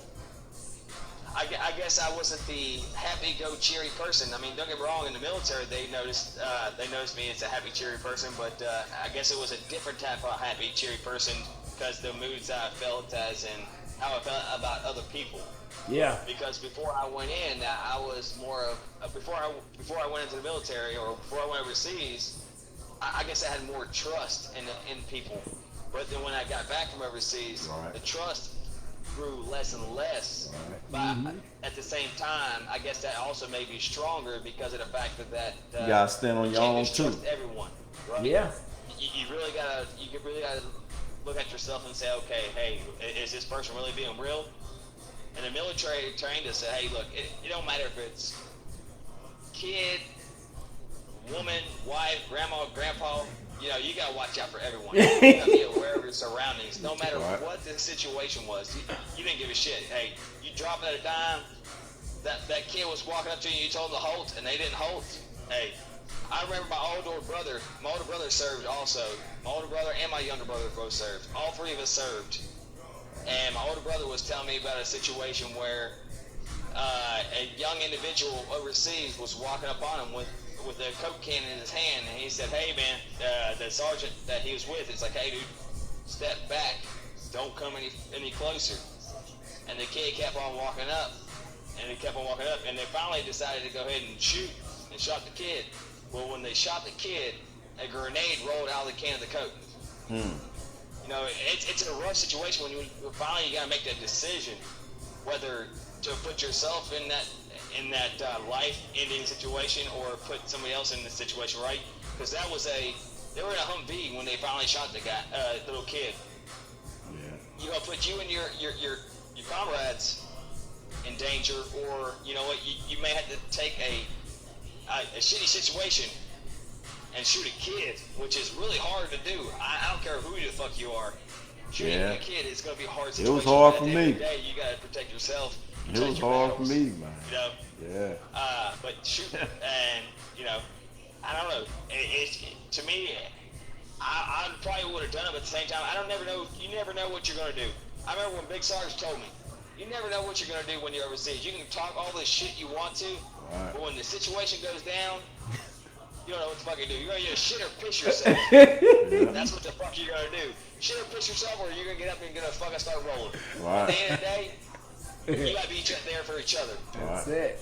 I guess I wasn't the happy-go-cheery person. I mean, don't get me wrong. In the military, they noticed me as a happy, cheery person. But I guess it was a different type of happy, cheery person because the moods I felt as and how I felt about other people. Yeah. Because before I went in, I was more of before I went into the military or before I went overseas, I guess I had more trust in people. But then when I got back from overseas, the trust grew less and less. Right. But at the same time, I guess that also made me stronger because of the fact that you gotta stand on your own too. Everyone. Right? Yeah. You really gotta look at yourself and say, okay, hey, is this person really being real? And the military trained us to say, hey, look, it don't matter if it's kid, woman, wife, grandma, grandpa, you gotta watch out for everyone. You gotta be aware of your surroundings. No matter what the situation was, you didn't give a shit. Hey, you drop it at a dime, that kid was walking up to you, you told them to halt, and they didn't halt. Hey, I remember my older brother served also. My older brother and my younger brother both served. All three of us served. And my older brother was telling me about a situation where a young individual overseas was walking up on him with a Coke can in his hand, and he said, hey man, the sergeant that he was with is like, hey dude, step back, don't come any closer. And the kid kept on walking up, and they finally decided to go ahead and shoot, and shot the kid. Well, when they shot the kid, a grenade rolled out of the can of the Coke. It's a rough situation when you finally gotta make that decision whether to put yourself in that life-ending situation or put somebody else in this situation, right? Because they were in a Humvee when they finally shot the guy, little kid. Yeah. You know, put you and your comrades in danger, or you know what, you may have to take a shitty situation and shoot a kid, which is really hard to do. I don't care who the fuck you are. Shooting a kid is going to be a hard situation. It was hard for me. At the end of the day, you got to protect yourself. It was hard for me, man. You know? Yeah. But shooting, and, I don't know. To me, I probably would have done it, but at the same time, you never know what you're going to do. I remember when Big Sarge told me, you never know what you're going to do when you're overseas. You can talk all this shit you want to, but when the situation goes down, you don't know what the fuck you do. You're going to either shit or piss yourself. That's what the fuck you're going to do. Shit or piss yourself, or you're going to get up and going to fucking start rolling. At the end of the day, you got to be there for each other. That's it.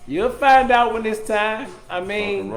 You'll find out when it's time. I mean,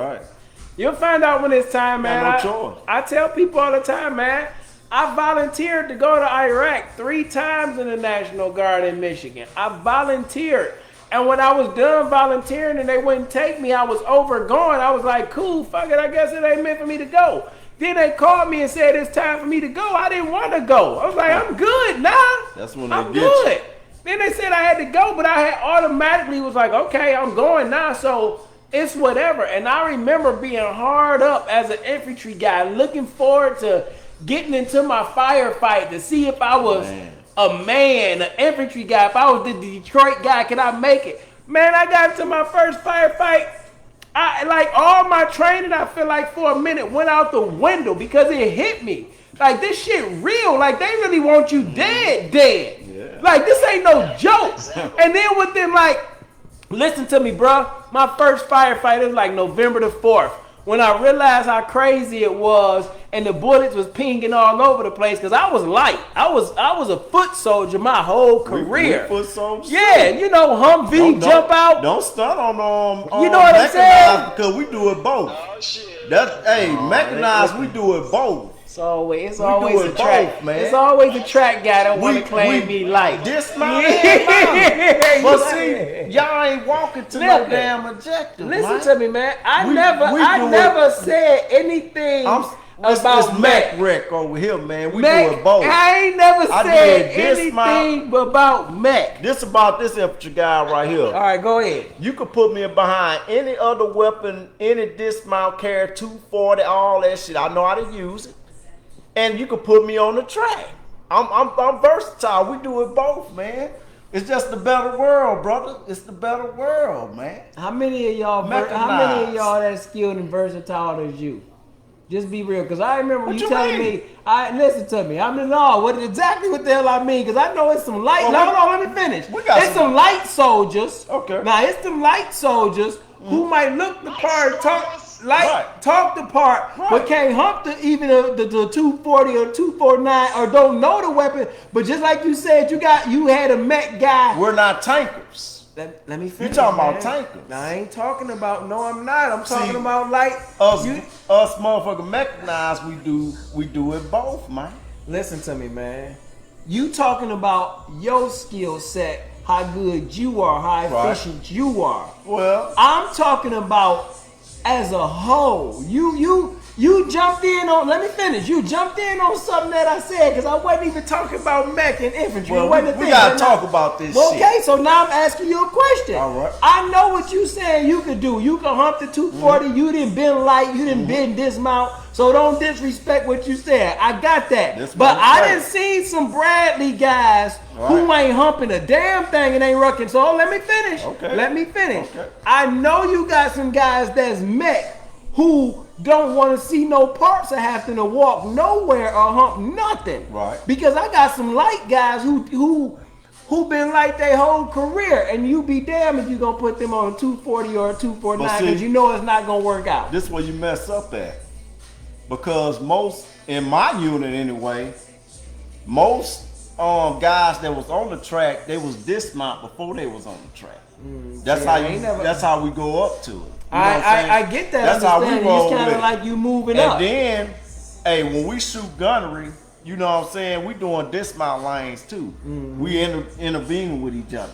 you'll find out when it's time, man. No choice. I tell people all the time, man, I volunteered to go to Iraq 3 times in the National Guard in Michigan. I volunteered. And when I was done volunteering and they wouldn't take me, I was overgoing. I was like, cool, fuck it, I guess it ain't meant for me to go. Then they called me and said it's time for me to go. I didn't want to go. I was like, I'm good now. That's when they I'm get good. you. Then they said I had to go, but I had automatically was like, okay, I'm going now, so it's whatever. And I remember being hard up as an infantry guy, looking forward to getting into my firefight to see if I was a man, an infantry guy. If I was the Detroit guy, could I make it? Man, I got into my first firefight. I like all my training, I feel like for a minute went out the window because it hit me. Like this shit real. Like they really want you dead. Yeah. Like this ain't no joke. And then with them like, listen to me, bro. My first firefight is like November the 4th. When I realized how crazy it was and the bullets was pinging all over the place because I was light. I was a foot soldier my whole career. We foot soldiers? Yeah, you know, Humvee jump out. Don't stunt on you know what I'm saying? Because we do it both. Oh shit. Mechanized, we do it both. It's always do a it track, both, man. It's always a track guy that want to claim me light. Dismount Yeah. But see, y'all ain't walking to no damn objective. Listen man. to me, man. I We never said anything about Mac wreck over here, man. We Mac. do it both. I ain't never I said did anything about Mac. This about this infantry guy right here. All right, go ahead. You could put me behind any other weapon, any dismount, carry 240, all that shit. I know how to use it. And you could put me on the track. I'm versatile. We do it both, man. It's just the better world, brother. It's the better world, man. How many of y'all that skilled and versatile as you? Just be real, because I remember What you you telling mean? me. Listen to me. I'm in law. Exactly what the hell I mean? Because I know it's some light. Well, Hold on, let me finish. It's some light soldiers. Okay. Now it's some light soldiers who might look the part, talk the part, but can't hump even the 240 or 249 or don't know the weapon. But just like you said, you had a mech guy. We're not tankers. Let me finish. You talking man. about tankers? Now, I ain't talking about. No, I'm not. I'm talking about like Us motherfucking mechanized. We do it both, man. Listen to me, man. You talking about your skill set, how good you are, how efficient you are. Well, I'm talking about as a whole. You jumped in on. Let me finish. You jumped in on something that I said because I wasn't even talking about mech and infantry. well, It wasn't a we thing. gotta talk about this shit. Okay, so now I'm asking you a question. All right. I know what you saying you could do. You can hump the 240. You didn't bend light. You didn't bend dismount. So don't disrespect what you said. I got that. But I done seen some Bradley guys who ain't humping a damn thing and ain't rucking. So let me finish. Okay. Let me finish. Okay. I know you got some guys that's mech who don't want to see no parts of having to walk nowhere or hump nothing. Right. Because I got some light guys who been like their whole career, and you be damned if you gonna put them on a 240 or a 249 because you know it's not gonna work out. This is where you mess up at. Because most, in my unit anyway, most guys that was on the track, they was dismount before they was on the track. That's how we go up to it. You know I get that. That's how we roll. It's kind with of it. like you moving And up. then, hey, when we shoot gunnery, you know what I'm saying, we doing dismount lanes too. We intervening with each other.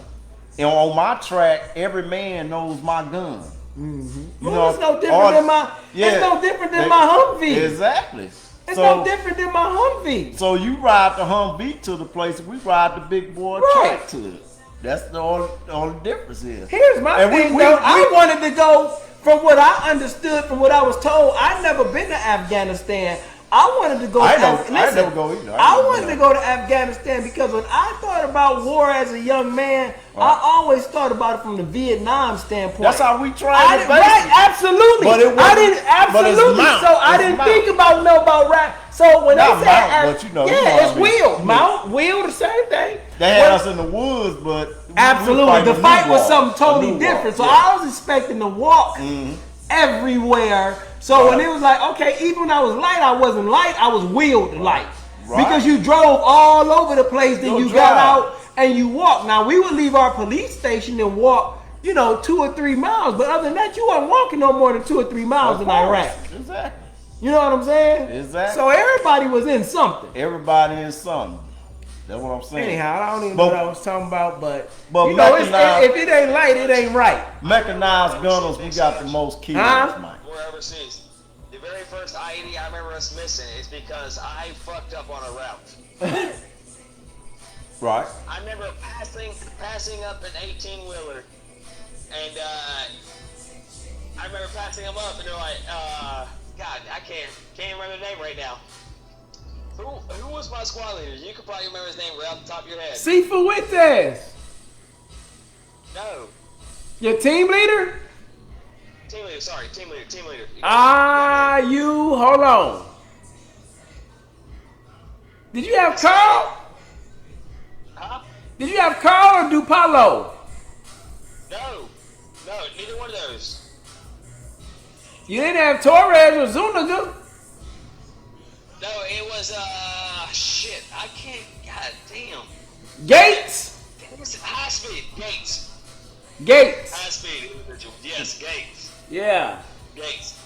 And on my track, every man knows my gun. You know, it's no different than my. It's no different than my Humvee. Exactly. It's no different than my Humvee. So you ride the Humvee to the place, we ride the big boy track to it. That's the only difference is. Here's my thing, though. I wanted to go, from what I understood, from what I was told. I've never been to Afghanistan. I wanted to go. I never go either. I wanted to go to Afghanistan because when I thought about war as a young man, I always thought about it from the Vietnam standpoint. That's how we trained. Right, absolutely. But it I didn't absolutely. So I didn't think about rap. So when they said, but you know, it's wheel, mount, wheel, the same thing. They had us in the woods, but absolutely, the fight was something totally different. So I was expecting to walk everywhere. So when it was like, okay, even when I was light, I wasn't light, I was wheeled light. Right. Because you drove all over the place, then you got out and you walked. Now we would leave our police station and walk, 2 or 3 miles, but other than that, you weren't walking no more than 2 or 3 miles in Iraq. Exactly. You know what I'm saying? Exactly. So everybody was in something. Everybody in something. That's what I'm saying. Anyhow, I don't even know what I was talking about, but you know, mechanized, if it ain't light, it ain't right. Mechanized gunners, we got the most kills, man. We're overseas. The very first I-80 I remember us missing is because I fucked up on a route. Right. I remember passing up an 18-wheeler, and I remember passing them up, and they're like, God, I can't remember the name right now. Who was my squad leader? You could probably remember his name right off the top of your head. C. Fuentes. No. Your team leader? Team leader, sorry, team leader. Hold on. Did you have Carl? Huh? Did you have Carl or Dupalo? No, neither one of those. You didn't have Torres or Zuniga. No, it was, shit, I can't, god damn. Gates? High speed, Gates. High speed individual, yes, Gates. Yeah. Gates.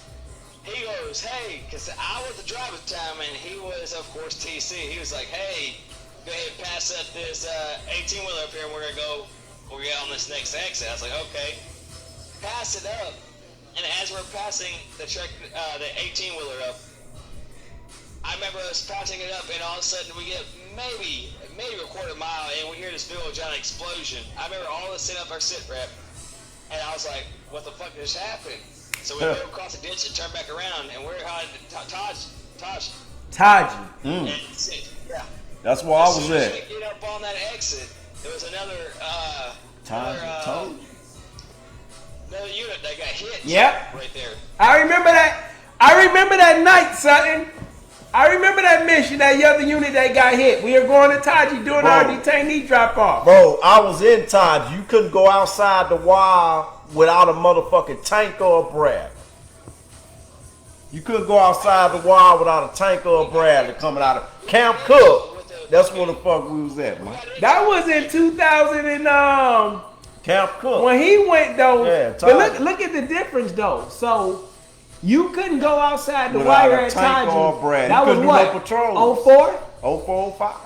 He goes, hey, because I was the driver at the time, and he was, of course, TC. He was like, hey, go ahead and pass up this 18-wheeler up here, and we're going to go, we'll get on this next exit. I was like, okay. Pass it up. And as we're passing the 18-wheeler up, I remember us passing it up, and all of a sudden we get maybe a quarter mile, and we hear this big old giant explosion. I remember all of us sitting up our sit rep, and I was like, what the fuck just happened? So we go across the ditch and turn back around, and we're behind Taji. And sit. Yeah. That's where I was As soon as at. we get up on that exit, there was another unit that got hit. Yep. Right there. I remember that night, Sutton. I remember that mission, that other unit that got hit. We were going to Taji doing our detainee drop off. Bro, I was in Taji. You couldn't go outside the wall without a motherfucking tank or a Bradley. You couldn't go outside the wall without a tank or a Bradley coming out of Camp Cook. That's where the fuck we was at, man. That was in 2000 and Camp Cook. when he went though. Yeah, but look at the difference though. So you couldn't go outside the Without wire a at tank Taji. or a Bradley. That You was couldn't do what? no patrols. 04? 0405.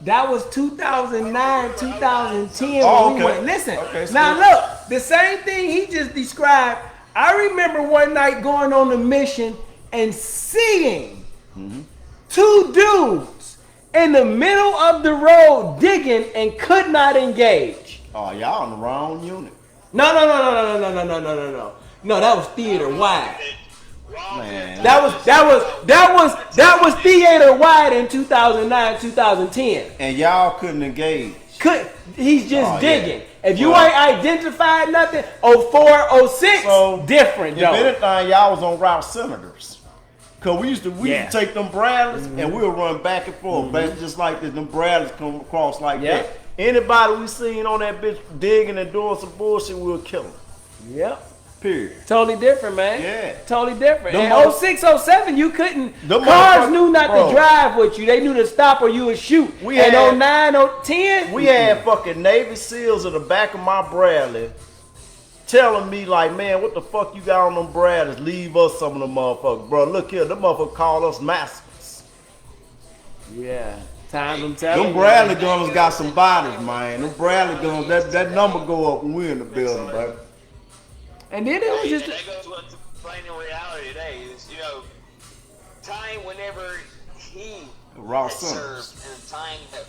That was 2009, 2010 Oh, when we okay. went. Listen, Okay, so- now look, the same thing he just described. I remember one night going on a mission and seeing two dudes in the middle of the road digging and could not engage. Oh, y'all on the wrong unit. No. No, that was theater wide. Man. That was theater wide in 2009, 2010. And y'all couldn't engage. He's just digging. Yeah. If you ain't identified nothing, 04, 06, So, different If though. anything, y'all was on route senators. Cause we used to Yeah. take them Bradleys and we'll run back and forth, but just like this. Them Bradleys come across like Yeah. that. Anybody we seen on that bitch digging and doing some bullshit, we'll kill them. Yep. Period. Totally different, man. Yeah. Totally different. Them In mother- 06, 07, you couldn't. Them Cars motherfuckers- knew not bro. to drive with you. They knew to stop or you would shoot. We And had- 09, 10. We had fucking Navy SEALs in the back of my Bradley telling me like, man, what the fuck you got on them Bradleys? Leave us some of them motherfuckers. Bro, look here, them motherfuckers call us massacres. Yeah. Time them telling Them you. Bradley guns got some bodies, man. Them Bradley guns, that number go up when we're in the building, bro. And then it was And just. that goes what's playing in reality today is, time whenever he Raw had Summers. served and the time that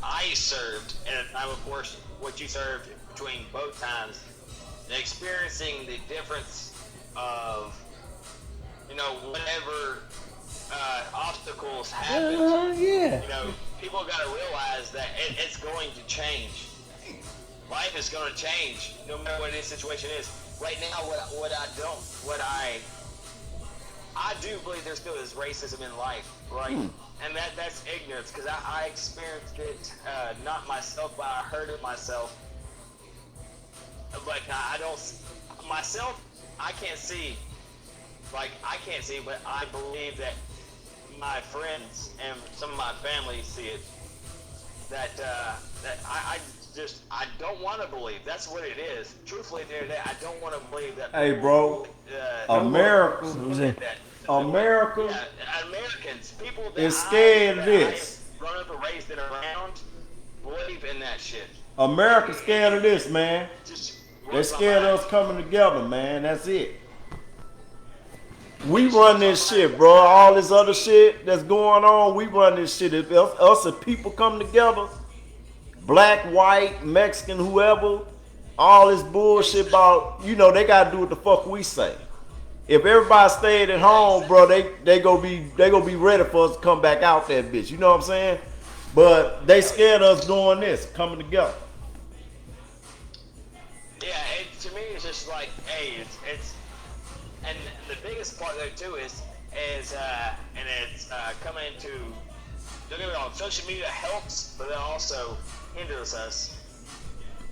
I served, and the time, of course, what you served between both times, and experiencing the difference of, whatever obstacles happen. Yeah. People got to realize that it's going to change. Life is going to change, no matter what this situation is. Right now, I do believe there still is racism in life, right? And that's ignorance, because I experienced it, not myself, but I heard it myself. But I can't see, but I believe that my friends and some of my family see it. That I don't want to believe. That's what it is. Truthfully, at the end of the day, I don't want to believe that. Hey, bro, America, America Americans, people that is scared of that this. I have grown up and raised and around, believe in that shit. America's scared of this, man. Just They're scared of us coming together, man. That's it. We run this shit, bro. All this other shit that's going on, we run this shit. If us as people come together, black, white, Mexican, whoever, all this bullshit about, you know, they gotta do what the fuck we say. If everybody stayed at home, bro, they gonna be ready for us to come back out that bitch. You know what I'm saying? But they scared of us doing this, coming together. Yeah, to me, it's just like, hey, it's, and the biggest part there too is and it's coming into, don't get me wrong, social media helps, but it also hinders us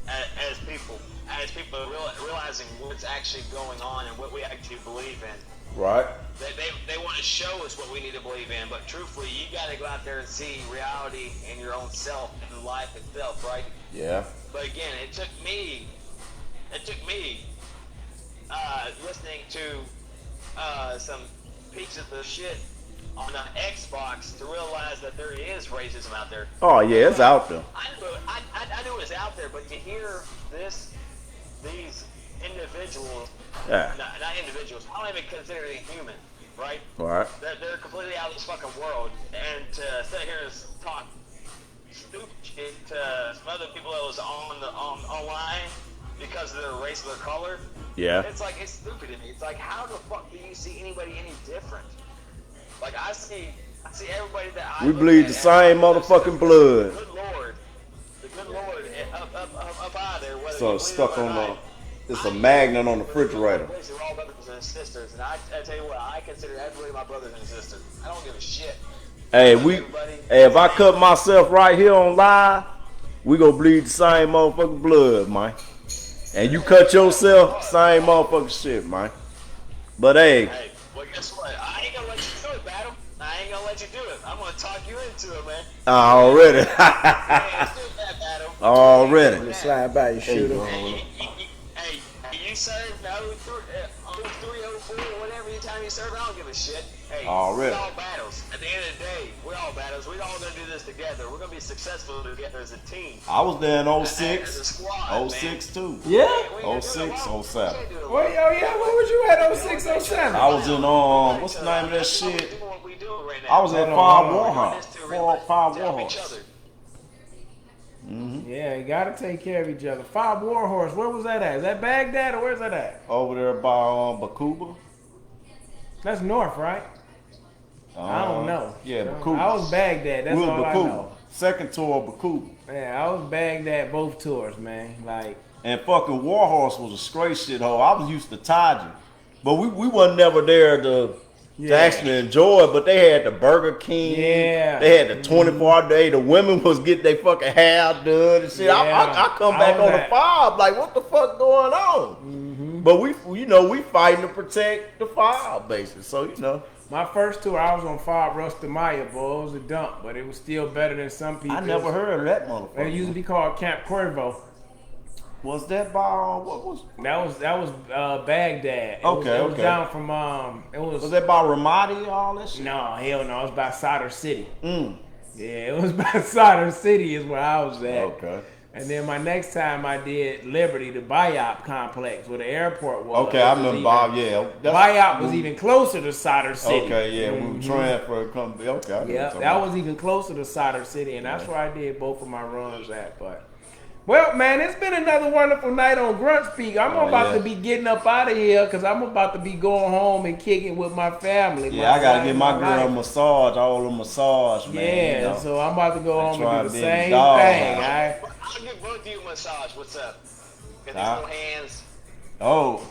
as people realizing what's actually going on and what we actually believe in. Right. They want to show us what we need to believe in, but truthfully, you got to go out there and see reality in your own self and life itself, right? Yeah. But again, it took me listening to some pieces of shit on an Xbox to realize that there is racism out there. Oh yeah, it's out there. I knew it was out there, but you hear these individuals, Yeah. not individuals, I don't even consider them human, right? Right. They're completely out of this fucking world, and to sit here and talk stupid shit to some other people that was online because of their race or their color. Yeah. It's like, it's stupid to me. It's like, how the fuck do you see anybody any different? Like, I see everybody that I We look bleed at the as same like, motherfucking blood. The good Lord, up out of there. Whether So you it's believe stuck it or on not. it's a magnet on the refrigerator. We're all brothers and sisters, and I tell you what, I consider everybody my brothers and sisters. I don't give a shit. Hey, if I cut myself right here on live, we gonna bleed the same motherfucking blood, man. And you cut yourself, same motherfucking shit, man. But hey, Well, guess what? I ain't gonna let you do it, Battle. I ain't gonna let you do it. I'm gonna talk you into it, man. already, Hey, let's do that, Battle. already. Just slide by you, shooter. Hey, you serve 0304, whatever time you serve, I don't give a shit. Hey, Already. we're all battles. At the end of the day, we're all battles. We're all gonna do this together. We're gonna be successful together as a team. I was there in As a 06, squad, 06 too. Yeah. We ain't 06, doing it alone. 07. We can't do it Well, alone. yo, yeah, where was you at 06, 07? I was in what's the name of that shit? We're doing what we doing right now. I was at Hold on, Five hold on. Warhorse. Five To help each Warhorse. other. Yeah, you gotta take care of each other. Five Warhorse, where was that at? Is that Baghdad or where's that at? Over there by Bakuba. That's north, right? I don't know. Yeah, Bakuba. I was Baghdad, that's we was all I Bakuba. know. Second tour of Bakuba. Yeah, I was Baghdad both tours, man. Like, And fucking Warhorse was a straight shithole. I was used to Tajin. But we wasn't never there to actually enjoy it. But they had the Burger King. Yeah. They had the 24-hour day. The women was getting their fucking hair done and shit. Yeah. I come back All on the that. Five like, what the fuck going on? But we fighting to protect the Five, basically. So, my first tour, I was on Five Rustamaya, boy. It was a dump, but it was still better than some people. I never heard of that It motherfucker. used to be called Camp Cuervo. Was that by, what was That was Baghdad. It was Okay. down from Was that by Ramadi, all that shit? No, hell no, it was by Sadr City. Mm. Yeah, it was by Sadr City is where I was at. Okay. And then my next time I did Liberty, the Biop complex where the airport was. Okay, I remember Bob, yeah. Biop was even closer to Sadr City. Okay, yeah, we transferred, come, okay. I know Yeah, something. that was even closer to Sadr City, and that's where I did both of my runs at. But, well, man, it's been another wonderful night on Grunt Speak. I'm about to be getting up out of here because I'm about to be going home and kicking with my family. Yeah, I gotta get my girl a life. massage, all the massage, man. Yeah, so I'm about to go home try and do the being same dog. thing. All right? I'll give both of you a massage. What's up? Got these Huh? little hands. Oh,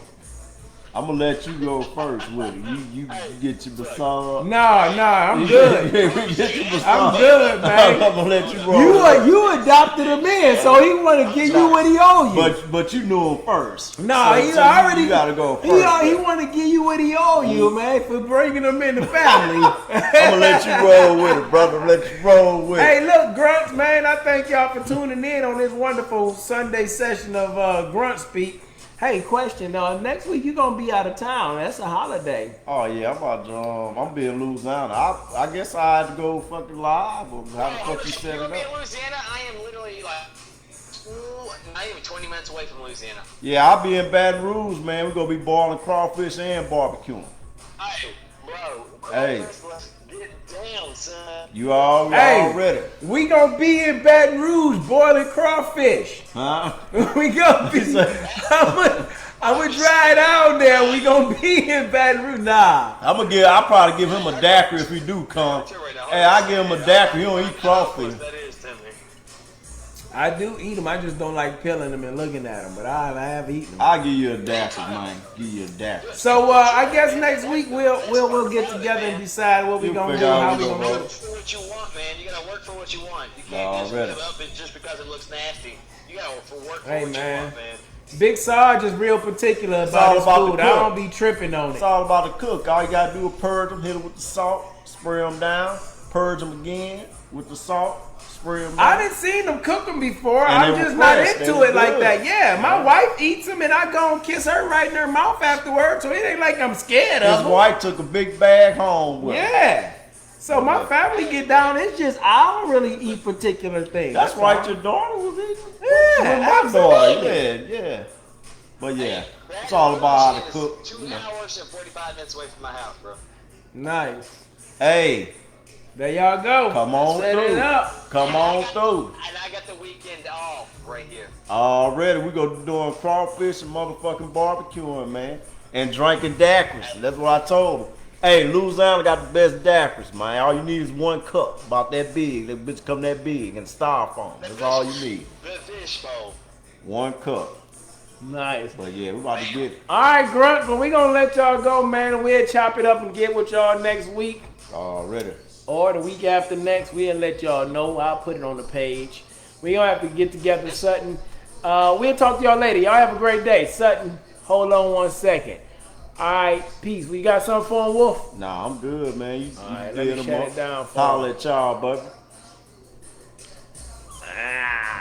I'm gonna let you go first with it. You get your massage. Nah, I'm good. Get your massage. I'm good, man. I'm gonna let you roll. You adopted him in, so he want to give you what he owe you. But you knew him first. Nah, So he you already. gotta go He first. want to give you what he owe you, man, for bringing him in the family. I'm gonna let you roll with it, brother. Let you roll with it. Hey, look, Grunts, man, I thank y'all for tuning in on this wonderful Sunday session of Grunt Speak. Hey, question. Next week you gonna be out of town. That's a holiday. Oh yeah, I'm about to, I'm being Louisiana. I guess I had to go fucking live or how the fuck you set it You're gonna be in up. Louisiana? I am literally like, not even 20 minutes away from Louisiana. Yeah, I'll be in Baton Rouge, man. We're gonna be boiling crawfish and barbecuing. Hey, bro. Hey. Let's get down, son. You all Hey. ready? We gonna be in Baton Rouge boiling crawfish. Huh? We gonna be. I'm gonna drive down there. We gonna be in Baton Rouge. Nah. I'll probably give him a daiquiri if he do come. Hey, I give him a daiquiri. He don't eat crawfish. That is, Timmy. I do eat them. I just don't like peeling them and looking at them. But I have eaten them. I'll give you a daiquiri, man. Give you a daiquiri. So I guess next week we'll get together and decide what we You gonna do, figure out how what we we gonna gonna do. Work for what you want, man. You gotta work for what you want. You can't Already. just give up it just because it looks nasty. You gotta work for Hey, what man. you want, man. Big Sarge is real particular all about his about the food. I cook. don't be tripping on It's it. all about the cook. All you gotta do is purge them, hit them with the salt, spray them down, purge them again with the salt, spray them down. I didn't seen them cook them before. And I'm they just were not fresh. They into was it like good. that. Yeah, my wife eats them and I go and kiss her right in her mouth afterwards. So it ain't like I'm scared of His them. wife took a big bag home with her. Yeah. So my family get down. It's just I don't really eat particular things. That's right, all. your daughter was eating. Yeah, My daughter, absolutely. yeah. But yeah, it's all about how to cook. 2 You know. hours and 45 minutes away from my house, bro. Nice. Hey, There y'all go. come on Set through. it up. Come on through. And I got the weekend off right here. Already, we go doing crawfish and motherfucking barbecuing, man. And drinking daiquiris. That's what I told him. Hey, Louisiana got the best daiquiris, man. All you need is 1 cup, about that big. That bitch come that big in styrofoam. That's all you need. The fish bowl. 1 cup. Nice. But yeah, we about to get it. All right, Grunt, but we gonna let y'all go, man, and we'll chop it up and get with y'all next week Already. or the week after next. We'll let y'all know. I'll put it on the page. We gonna have to get together, Sutton. We'll talk to y'all later. Y'all have a great day. Sutton, hold on 1 second. All right, peace. We got something for him, Wolf? Nah, I'm good, man. You right, did let me them shut up. it down for Holler at y'all, buddy. Ah.